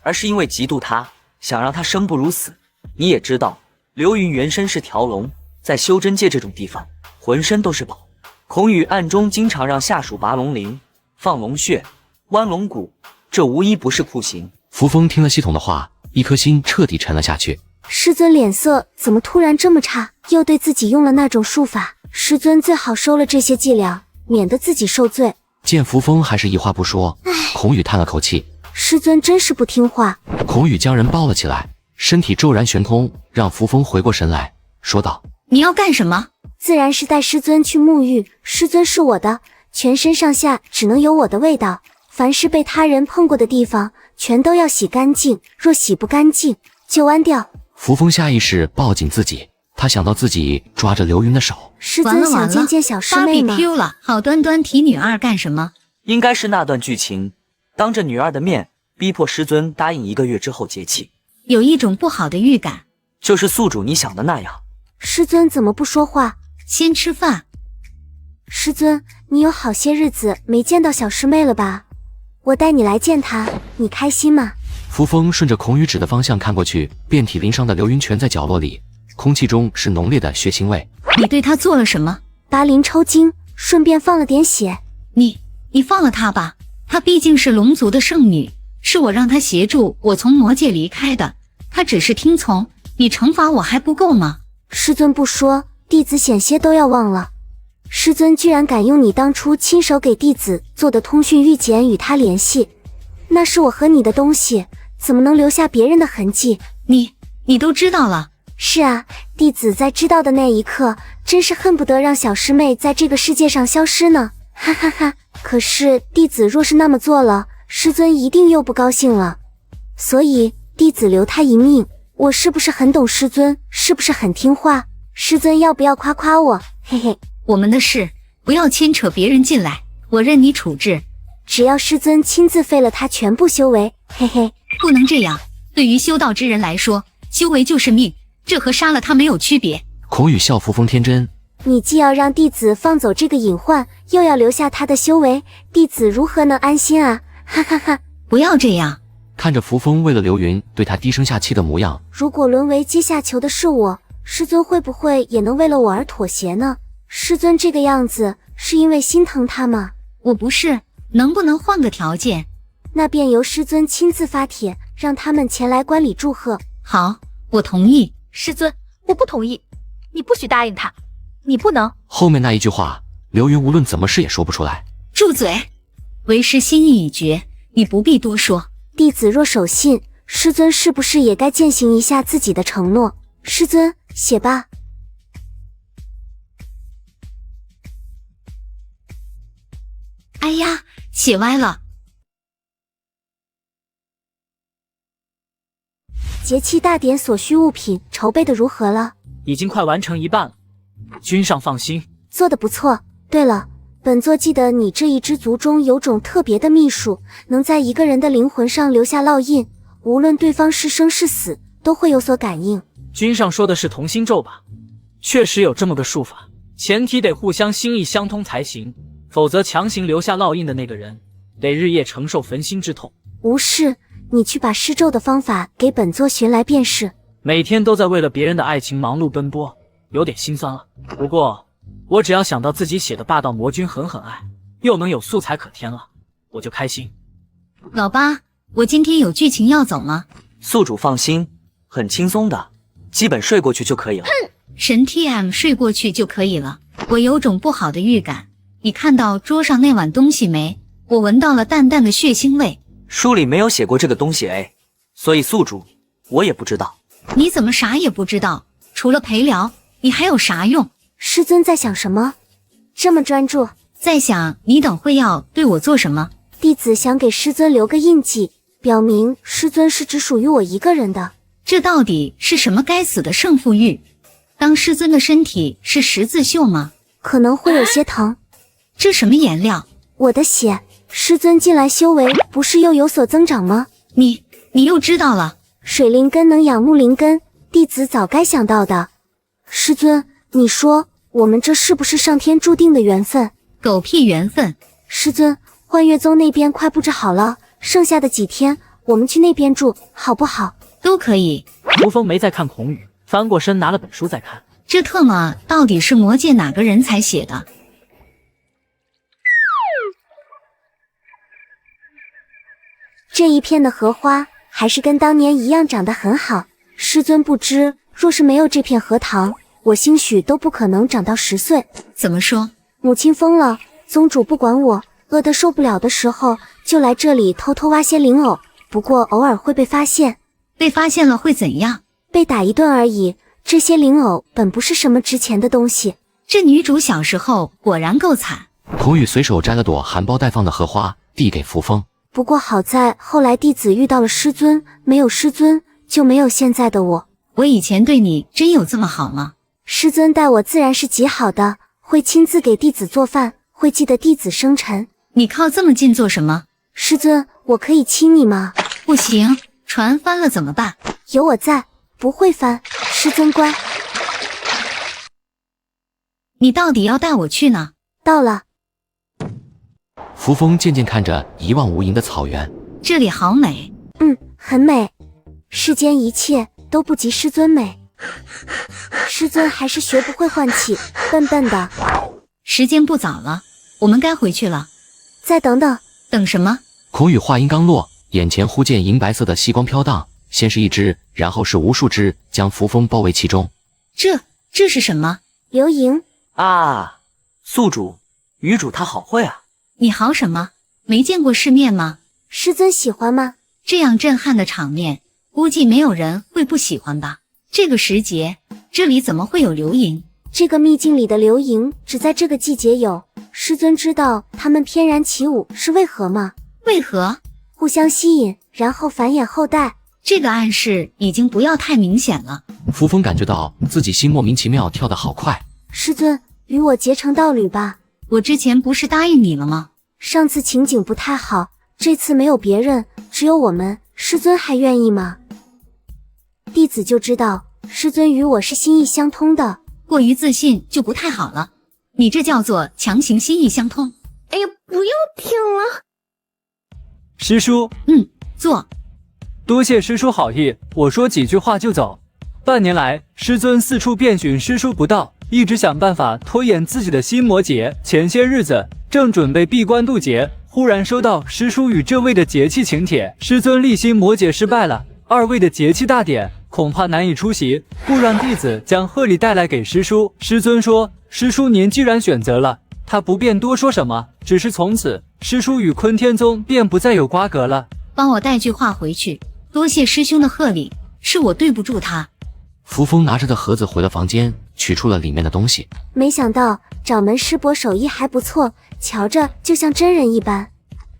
而是因为嫉妒他，想让他生不如死。你也知道，刘云原身是条龙，在修真界这种地方，浑身都是宝。孔宇暗中经常让下属拔龙鳞、放龙血、剜龙骨，这无一不是酷刑。扶风听了系统的话，一颗心彻底沉了下去。师尊脸色怎么突然这么差？又对自己用了那种术法，师尊最好收了这些伎俩，免得自己受罪。见扶风还是一话不说，孔宇叹了口气。师尊真是不听话。孔宇将人抱了起来，身体骤然悬空，让扶风回过神来，说道：你要干什么？自然是带师尊去沐浴。师尊是我的，全身上下只能有我的味道，凡是被他人碰过的地方，全都要洗干净，若洗不干净，就剜掉。扶风下意识抱紧自己，他想到自己抓着刘云的手。师尊想见见小师妹吗？ BBQ 了，好端端提女二干什么？应该是那段剧情，当着女二的面逼迫师尊答应1个月之后结契。有一种不好的预感，就是宿主你想的那样。师尊怎么不说话？先吃饭。师尊，你有好些日子没见到小师妹了吧？我带你来见她，你开心吗？扶风顺着孔宇指的方向看过去，遍体鳞伤的刘云全在角落里，空气中是浓烈的血腥味。你对他做了什么？拔鳞抽筋，顺便放了点血。你放了她吧，她毕竟是龙族的圣女，是我让她协助我从魔界离开的，她只是听从，你惩罚我还不够吗？师尊不说，弟子险些都要忘了。师尊居然敢用你当初亲手给弟子做的通讯玉简与他联系，那是我和你的东西，怎么能留下别人的痕迹？你都知道了？是啊，弟子在知道的那一刻，真是恨不得让小师妹在这个世界上消失呢，哈哈哈。可是弟子若是那么做了，师尊一定又不高兴了，所以弟子留他一命。我是不是很懂师尊？是不是很听话？师尊要不要夸夸我？嘿嘿。我们的事不要牵扯别人进来，我任你处置。只要师尊亲自废了他全部修为，嘿嘿。不能这样，对于修道之人来说，修为就是命，这和杀了他没有区别。孔宇笑扶风天真，你既要让弟子放走这个隐患，又要留下他的修为，弟子如何能安心啊？哈哈哈。不要这样。看着扶风为了刘云对他低声下气的模样，如果沦为阶下囚的是我，师尊会不会也能为了我而妥协呢？师尊这个样子是因为心疼他吗？我不是，能不能换个条件？那便由师尊亲自发帖，让他们前来观礼祝贺。好，我同意。师尊，我不同意，你不许答应他，你不能。后面那一句话，刘云无论怎么试也说不出来。住嘴！为师心意已决，你不必多说。弟子若守信，师尊是不是也该践行一下自己的承诺？师尊，写吧。哎呀，写歪了。节气大典所需物品筹备的如何了？已经快完成一半了，君上放心。做得不错。对了，本座记得你这一支族中有种特别的秘术，能在一个人的灵魂上留下烙印，无论对方是生是死，都会有所感应。君上说的是同心咒吧？确实有这么个术法，前提得互相心意相通才行，否则强行留下烙印的那个人，得日夜承受焚心之痛。无事，你去把施咒的方法给本座寻来便是。每天都在为了别人的爱情忙碌奔波，有点心酸了。不过，我只要想到自己写的霸道魔君狠狠爱，又能有素材可填了，我就开心。老八，我今天有剧情要走吗？宿主放心，很轻松的，基本睡过去就可以了。神 TM 睡过去就可以了。我有种不好的预感，你看到桌上那碗东西没？我闻到了淡淡的血腥味。书里没有写过这个东西哎，所以宿主我也不知道。你怎么啥也不知道？除了陪聊，你还有啥用？师尊在想什么？这么专注？在想你等会要对我做什么？弟子想给师尊留个印记，表明师尊是只属于我一个人的。这到底是什么该死的胜负欲？当师尊的身体是十字绣吗？可能会有些疼。这什么颜料？我的血。师尊近来修为不是又有所增长吗？你又知道了？水灵根能养木灵根，弟子早该想到的。师尊，你说我们这是不是上天注定的缘分？狗屁缘分！师尊，幻月宗那边快布置好了，剩下的几天我们去那边住，好不好？都可以。扶风没再看孔宇，翻过身拿了本书在看。这特么到底是魔界哪个人才写的？这一片的荷花还是跟当年一样长得很好。师尊不知，若是没有这片荷塘，我兴许都不可能长到10岁。怎么说？母亲疯了，宗主不管我，饿得受不了的时候，就来这里偷偷挖些灵藕，不过偶尔会被发现。被发现了会怎样？被打一顿而已。这些灵藕本不是什么值钱的东西。这女主小时候果然够惨。孔宇随手摘了朵含苞待放的荷花，递给扶风。不过好在后来弟子遇到了师尊，没有师尊就没有现在的我。我以前对你真有这么好吗？师尊待我自然是极好的，会亲自给弟子做饭，会记得弟子生辰。你靠这么近做什么？师尊，我可以亲你吗？不行，船翻了怎么办？有我在，不会翻。师尊乖。你到底要带我去哪？到了。扶风渐渐看着一望无垠的草原，这里好美。很美。世间一切都不及师尊美。师尊还是学不会换气，笨笨的。时间不早了，我们该回去了。再等等。等什么？孔宇话音刚落，眼前忽见银白色的细光飘荡，先是一只，然后是无数只，将扶风包围其中。这是什么？流萤啊！宿主、余主他好会啊！你好什么？没见过世面吗？师尊喜欢吗？这样震撼的场面，估计没有人会不喜欢吧。这个时节，这里怎么会有流萤？这个秘境里的流萤只在这个季节有。师尊知道他们翩然起舞是为何吗？为何？互相吸引，然后繁衍后代。这个暗示已经不要太明显了。扶风感觉到自己心莫名其妙跳得好快。师尊，与我结成道侣吧。我之前不是答应你了吗？上次情景不太好，这次没有别人，只有我们，师尊还愿意吗？弟子就知道师尊与我是心意相通的。过于自信就不太好了，你这叫做强行心意相通。哎呀，不要听了。师叔，坐。多谢师叔好意，我说几句话就走。半年来，师尊四处遍寻师叔不到，一直想办法拖延自己的心魔劫。前些日子正准备闭关渡劫，忽然收到师叔与这位的节气请帖，师尊立心魔劫失败了，二位的节气大典恐怕难以出席，故让弟子将贺礼带来给师叔。师尊说，师叔您既然选择了，他不便多说什么，只是从此师叔与坤天宗便不再有瓜葛了。帮我带句话回去，多谢师兄的贺礼，是我对不住他。扶风拿着的盒子回了房间，取出了里面的东西。没想到掌门师伯手艺还不错，瞧着就像真人一般。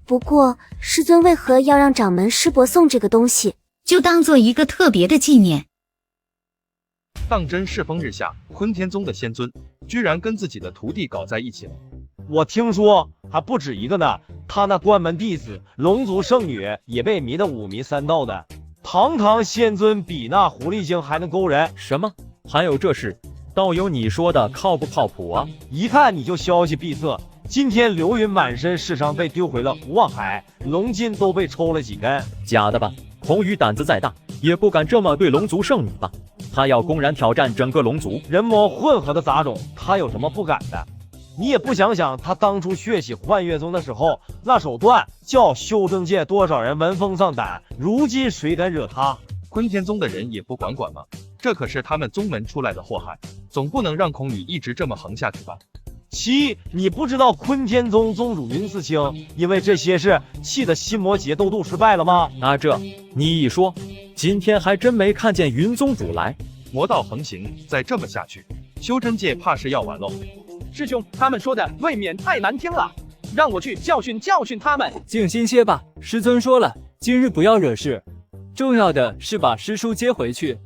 不过师尊为何要让掌门师伯送这个东西？就当做一个特别的纪念。当真世风日下，坤天宗的仙尊居然跟自己的徒弟搞在一起了。我听说还不止一个呢，他那关门弟子龙族圣女也被迷得五迷三道的。堂堂仙尊比那狐狸精还能勾人？什么？还有这事？道友你说的靠不靠谱啊？一看你就消息闭塞。今天流云满身是伤，被丢回了无望海，龙筋都被抽了几根。假的吧？孔宇胆子再大，也不敢这么对龙族圣女吧？他要公然挑战整个龙族，人魔混合的杂种，他有什么不敢的？你也不想想，他当初血洗幻月宗的时候，那手段叫修真界多少人闻风丧胆，如今谁敢惹他？坤天宗的人也不管吗？这可是他们宗门出来的祸害，总不能让孔宇一直这么横下去吧？你不知道坤天宗宗主云四清因为这些事气得心魔劫斗斗失败了吗？这你一说，今天还真没看见云宗主来。魔道横行，再这么下去，修真界怕是要完喽。师兄，他们说的未免太难听了，让我去教训教训他们。静心些吧，师尊说了，今日不要惹事，重要的是把师叔接回去。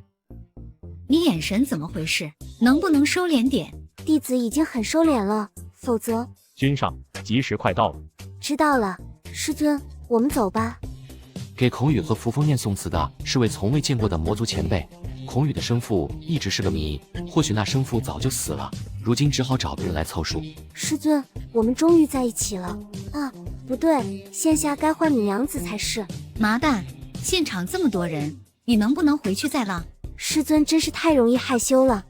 你眼神怎么回事？能不能收敛点？弟子已经很收敛了，否则……君上，吉时快到了。知道了。师尊，我们走吧。给孔宇和扶风念宋词的是位从未见过的魔族前辈。孔宇的生父一直是个谜，或许那生父早就死了，如今只好找个人来凑数。师尊，我们终于在一起了啊！不对，现下该换你娘子才是。麻蛋，现场这么多人，你能不能回去再浪？师尊真是太容易害羞了，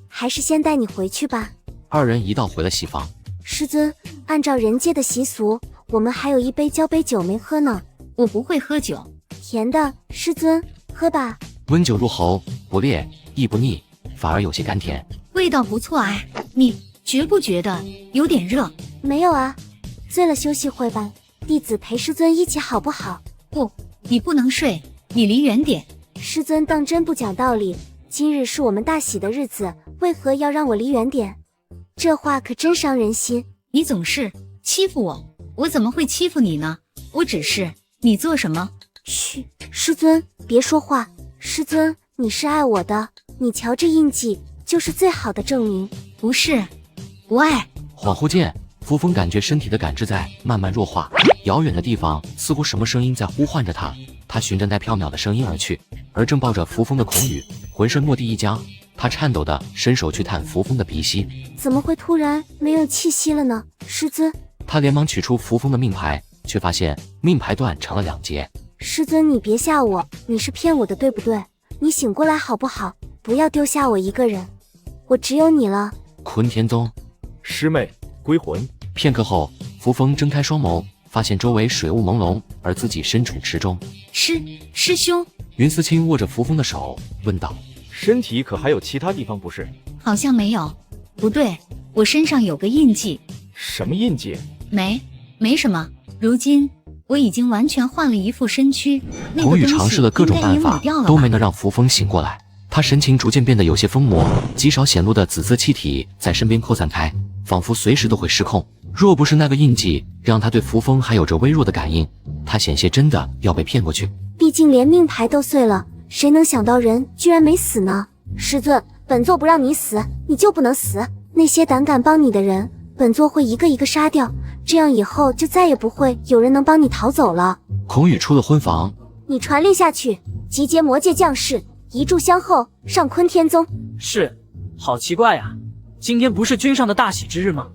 还是先带你回去吧。二人一道回了西房。师尊，按照人界的习俗，我们还有一杯交杯酒没喝呢。我不会喝酒。甜的，师尊，喝吧。温酒入喉，不烈亦不腻，反而有些甘甜，味道不错哎。你觉不觉得有点热？没有啊，醉了休息会吧。弟子陪师尊一起好不好？不，你不能睡，你离远点。师尊当真不讲道理，今日是我们大喜的日子，为何要让我离远点？这话可真伤人心。你总是欺负我，我怎么会欺负你呢？我只是……你做什么？嘘，师尊别说话。师尊，你是爱我的，你瞧这印记就是最好的证明。不是，不爱。恍惚间，扶风感觉身体的感知在慢慢弱化，遥远的地方似乎什么声音在呼唤着他。他循着那缥缈的声音而去，而正抱着扶风的孔宇浑身蓦地一僵，他颤抖地伸手去探扶风的鼻息。怎么会突然没有气息了呢？师尊，他连忙取出扶风的命牌，却发现命牌断成了2截。师尊，你别吓我，你是骗我的对不对？你醒过来好不好？不要丢下我一个人，我只有你了。坤天宗，师妹归魂。片刻后，扶风睁开双眸，发现周围水雾朦胧，而自己身处池中。师兄，云思清握着扶风的手问道：身体可还有其他地方不适？好像没有。不对，我身上有个印记。什么印记？没什么。如今我已经完全换了一副身躯，孔宇尝试了各种办法，都没能让扶风醒过来。他神情逐渐变得有些疯魔，极少显露的紫色气体在身边扩散开，仿佛随时都会失控。若不是那个印记让他对扶风还有着微弱的感应，他险些真的要被骗过去。毕竟连命牌都碎了，谁能想到人居然没死呢？师尊，本座不让你死，你就不能死。那些胆敢帮你的人，本座会一个一个杀掉，这样以后就再也不会有人能帮你逃走了。孔宇出了婚房，你传令下去，集结魔界将士，一炷香后上坤天宗。是，好奇怪呀，今天不是君上的大喜之日吗？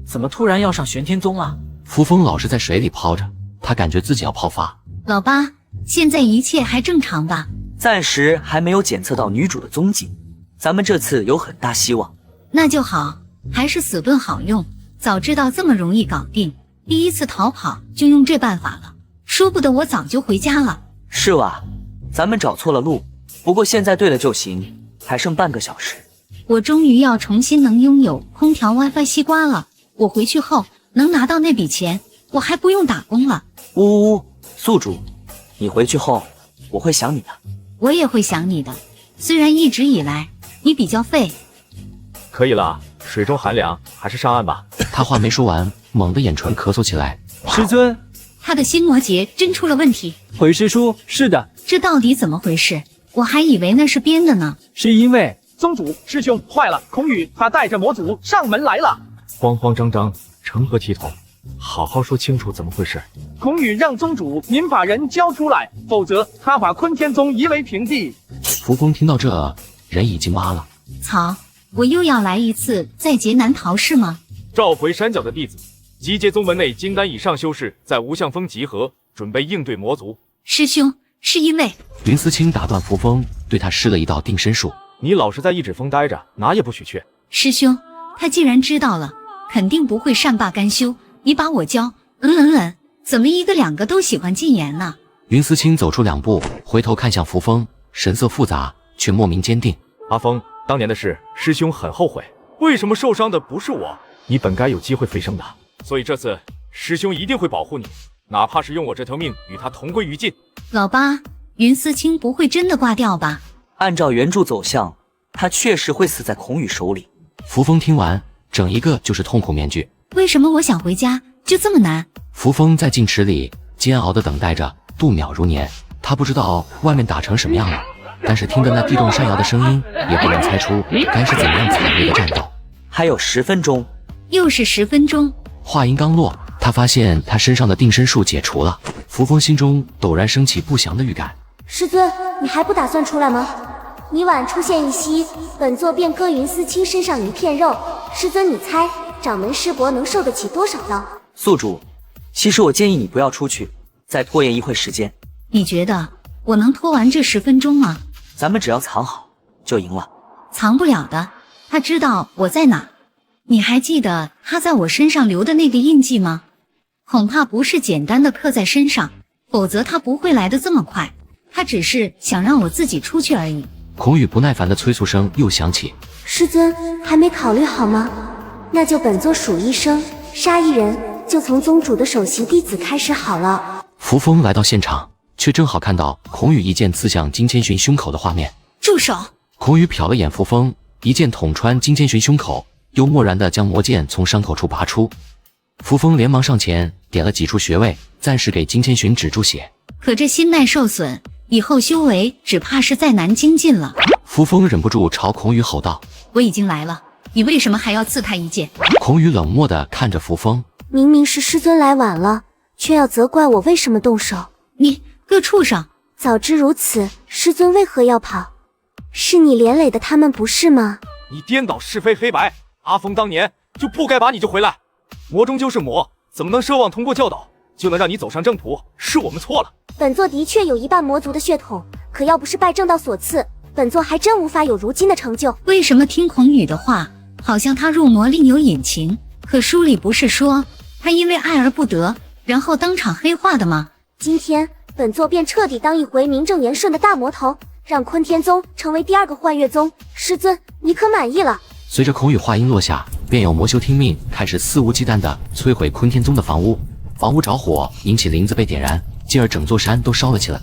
怎么突然要上玄天宗了？扶风老是在水里泡着，他感觉自己要泡发。老八，现在一切还正常吧？暂时还没有检测到女主的踪迹，咱们这次有很大希望。那就好，还是死盾好用，早知道这么容易搞定，第一次逃跑就用这办法了，说不得我早就回家了。是哇，咱们找错了路，不过现在对了就行，还剩半个小时。我终于要重新能拥有空调 WiFi 西瓜了，我回去后能拿到那笔钱，我还不用打工了。呜呜，宿主，你回去后我会想你的。我也会想你的，虽然一直以来你比较废。可以了，水中寒凉，还是上岸吧。他话没说完，猛地眼唇咳嗽起来。师尊，他的心魔结真出了问题。回师叔，是的，这到底怎么回事？我还以为那是编的呢。是因为宗主师兄坏了，孔宇他带着魔族上门来了。慌慌张张，成何体统？好好说清楚怎么回事。孔宇让宗主您把人交出来，否则他把坤天宗夷为平地。扶风听到这，人已经麻了。操，我又要来一次在劫难逃是吗？召回山脚的弟子，集结宗门内金丹以上修士，在无相峰集合，准备应对魔族。师兄，是因为……云思清打断扶风，对他施了一道定身术。你老是在一指峰待着，哪也不许去。师兄，他既然知道了，肯定不会善罢甘休。你把我教……怎么一个两个都喜欢禁言呢？云思清走出2步，回头看向扶风，神色复杂，却莫名坚定。阿峰，当年的事，师兄很后悔。为什么受伤的不是我？你本该有机会飞升的，所以这次师兄一定会保护你，哪怕是用我这条命与他同归于尽。老八，云思清不会真的挂掉吧？按照原著走向，他确实会死在孔宇手里。扶风听完，整一个就是痛苦面具。为什么我想回家就这么难？扶风在净池里煎熬地等待着，度秒如年。他不知道外面打成什么样了，但是听着那地动山摇的声音，也不能猜出该是怎样惨烈的战斗。还有10分钟，又是10分钟。话音刚落，他发现他身上的定身术解除了，扶风心中陡然升起不祥的预感。师尊，你还不打算出来吗？你晚出现一息，本座便割云思清身上一片肉。师尊，你猜掌门师伯能受得起多少刀？宿主，其实我建议你不要出去，再拖延一会时间。你觉得我能拖完这10分钟吗？咱们只要藏好，就赢了。藏不了的，他知道我在哪。你还记得他在我身上留的那个印记吗？恐怕不是简单的刻在身上，否则他不会来得这么快。他只是想让我自己出去而已。孔宇不耐烦的催促声又响起。师尊，还没考虑好吗？那就本座数一声，杀一人，就从宗主的首席弟子开始好了。扶风来到现场，却正好看到孔宇一剑刺向金千寻胸口的画面。住手！孔宇瞟了眼扶风，一剑捅穿金千寻胸口，又蓦然地将魔剑从伤口处拔出。扶风连忙上前点了几处穴位，暂时给金千寻止住血。可这心脉受损，以后修为只怕是再难精进了。扶风忍不住朝孔宇吼道：“我已经来了，你为什么还要刺他一剑？”孔宇冷漠地看着扶风，明明是师尊来晚了，却要责怪我为什么动手。你个畜生！早知如此，师尊为何要跑？是你连累的他们不是吗？你颠倒是非黑白，阿峰当年就不该把你救回来。魔终究是魔，怎么能奢望通过教导就能让你走上正途？是我们错了。本座的确有一半魔族的血统，可要不是拜正道所赐，本座还真无法有如今的成就。为什么听孔宇的话，好像他入魔另有隐情？可书里不是说他因为爱而不得，然后当场黑化的吗？今天本座便彻底当一回名正言顺的大魔头，让坤天宗成为第2个幻月宗。师尊，你可满意了？随着孔宇话音落下，便有魔修听命，开始肆无忌惮地摧毁坤天宗的房屋。房屋着火，引起林子被点燃，继而整座山都烧了起来。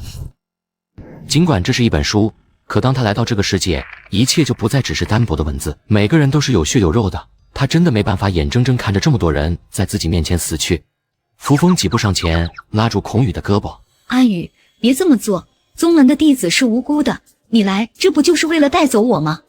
尽管这是一本书，可当他来到这个世界，一切就不再只是单薄的文字，每个人都是有血有肉的。他真的没办法眼睁睁看着这么多人在自己面前死去。扶风几步上前，拉住孔宇的胳膊：“阿宇，别这么做，宗门的弟子是无辜的，你来这不就是为了带走我吗？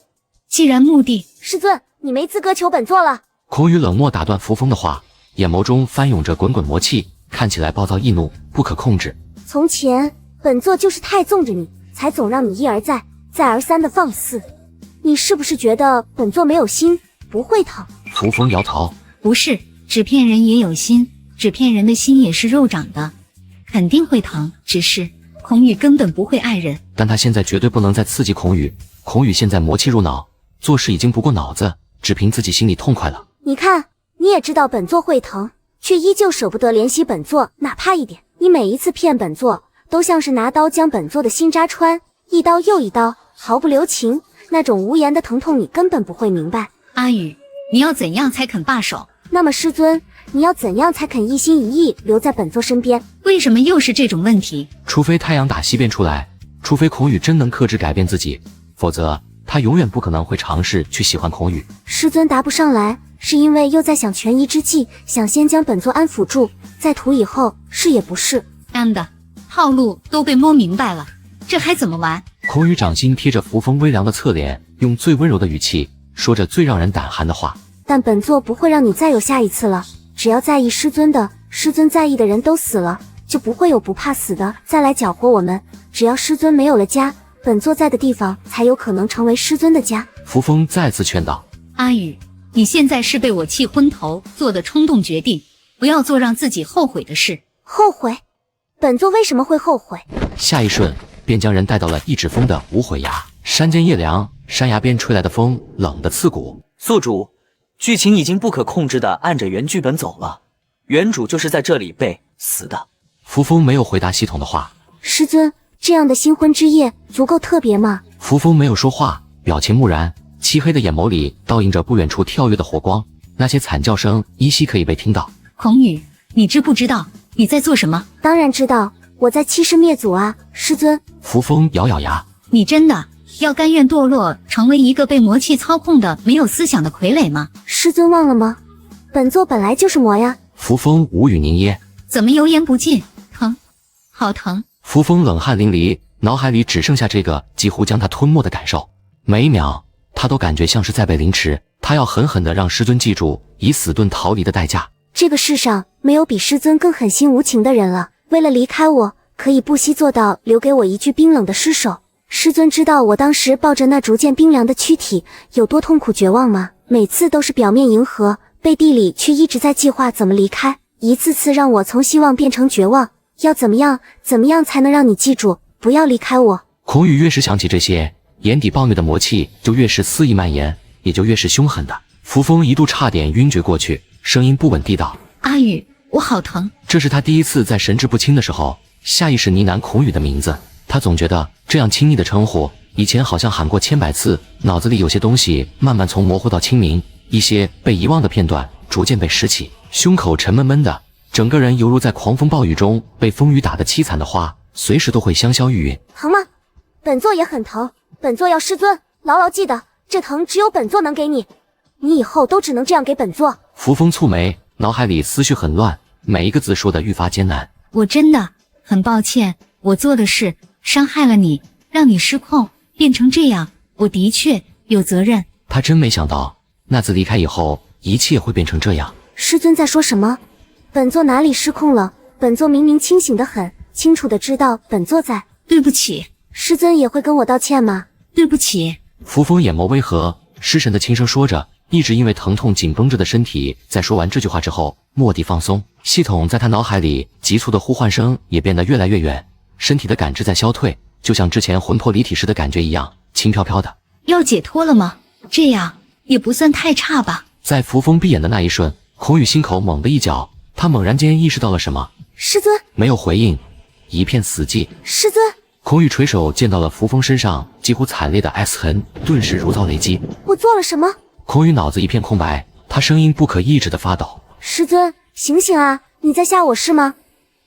既然目的……”师尊，你没资格求本座了。孔宇冷漠打断扶风的话，眼眸中翻涌着滚滚魔气，看起来暴躁易怒，不可控制。从前本座就是太纵着你，才总让你一而再再而三的放肆。你是不是觉得本座没有心，不会疼？扶风摇头：“不是，纸片人也有心，纸片人的心也是肉长的，肯定会疼。只是孔宇根本不会爱人。”但他现在绝对不能再刺激孔宇。孔宇现在魔气入脑，做事已经不过脑子，只凭自己心里痛快了。你看，你也知道本座会疼，却依旧舍不得怜惜本座哪怕一点。你每一次骗本座，都像是拿刀将本座的心扎穿，一刀又一刀，毫不留情，那种无言的疼痛你根本不会明白。阿宇，你要怎样才肯罢手？那么师尊，你要怎样才肯一心一意留在本座身边？为什么又是这种问题？除非太阳打西边出来，除非孔宇真能克制改变自己，否则他永远不可能会尝试去喜欢孔宇。师尊答不上来，是因为又在想权宜之计，想先将本座安抚住，再图以后，是也不是？安的套路都被摸明白了，这还怎么玩？孔宇掌心贴着扶风微凉的侧脸，用最温柔的语气说着最让人胆寒的话。但本座不会让你再有下一次了，只要在意师尊的，师尊在意的人都死了，就不会有不怕死的再来搅和我们。只要师尊没有了家，本座在的地方才有可能成为师尊的家。扶风再次劝道：“阿宇，你现在是被我气昏头做的冲动决定，不要做让自己后悔的事。”后悔？本座为什么会后悔？下一瞬便将人带到了一指峰的无悔崖。山间夜凉，山崖边吹来的风冷得刺骨。宿主，剧情已经不可控制地按着原剧本走了，原主就是在这里被死的。扶风没有回答系统的话。师尊，这样的新婚之夜足够特别吗？扶风没有说话，表情木然，漆黑的眼眸里倒映着不远处跳跃的火光，那些惨叫声依稀可以被听到。孔宇，你知不知道你在做什么？当然知道，我在欺师灭祖啊，师尊。扶风咬咬牙：“你真的要甘愿堕落成为一个被魔气操控的没有思想的傀儡吗？师尊忘了吗？本座本来就是魔呀。”扶风无语凝噎，怎么油盐不进？疼，好疼！扶风冷汗淋漓，脑海里只剩下这个几乎将他吞没的感受。每一秒他都感觉像是在被凌迟，他要狠狠地让师尊记住以死遁逃离的代价。这个世上没有比师尊更狠心无情的人了。为了离开我，可以不惜做到留给我一具冰冷的尸首。师尊知道我当时抱着那逐渐冰凉的躯体有多痛苦绝望吗？每次都是表面迎合，背地里却一直在计划怎么离开，一次次让我从希望变成绝望。要怎么样才能让你记住，不要离开我？孔宇越是想起这些，眼底暴虐的魔气就越是肆意蔓延，也就越是凶狠的。扶风一度差点晕厥过去，声音不稳地道：阿宇，我好疼。这是他第一次在神志不清的时候下意识呢喃孔宇的名字。他总觉得这样亲昵的称呼，以前好像喊过千百次，脑子里有些东西慢慢从模糊到清明，一些被遗忘的片段逐渐被拾起，胸口沉闷闷的，整个人犹如在狂风暴雨中被风雨打得凄惨的花，随时都会香消玉殒。疼吗？本座也很疼，本座要师尊，牢牢记得，这疼只有本座能给你，你以后都只能这样给本座。扶风蹙眉，脑海里思绪很乱，每一个字说得愈发艰难。我真的很抱歉，我做的事伤害了你，让你失控变成这样，我的确有责任。他真没想到那次离开以后，一切会变成这样。师尊在说什么？本座哪里失控了？本座明明清醒得很，清楚地知道本座在。对不起。师尊也会跟我道歉吗？对不起。扶风眼眸微合，失神的轻声说着，一直因为疼痛紧绷着的身体在说完这句话之后蓦地放松。系统在他脑海里急促的呼唤声也变得越来越远，身体的感知在消退，就像之前魂魄离体时的感觉一样，轻飘飘的。要解脱了吗？这样也不算太差吧。在扶风闭眼的那一瞬，孔宇心口猛地一绞，他猛然间意识到了什么。师尊没有回应，一片死寂。师尊，孔宇垂手见到了扶风身上几乎惨烈的 S 痕，顿时如遭雷击。我做了什么？孔宇脑子一片空白，他声音不可抑制的发抖。师尊，醒醒啊！你在吓我是吗？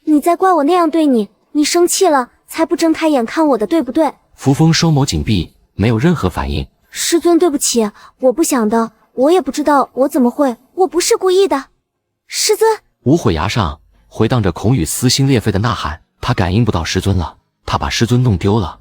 你在怪我那样对你？你生气了才不睁开眼看我的，对不对？扶风双眸紧闭，没有任何反应。师尊，对不起，我不想的，我也不知道我怎么会，我不是故意的。师尊，无悔崖上回荡着孔宇撕心裂肺的呐喊，他感应不到师尊了，他把师尊弄丢了。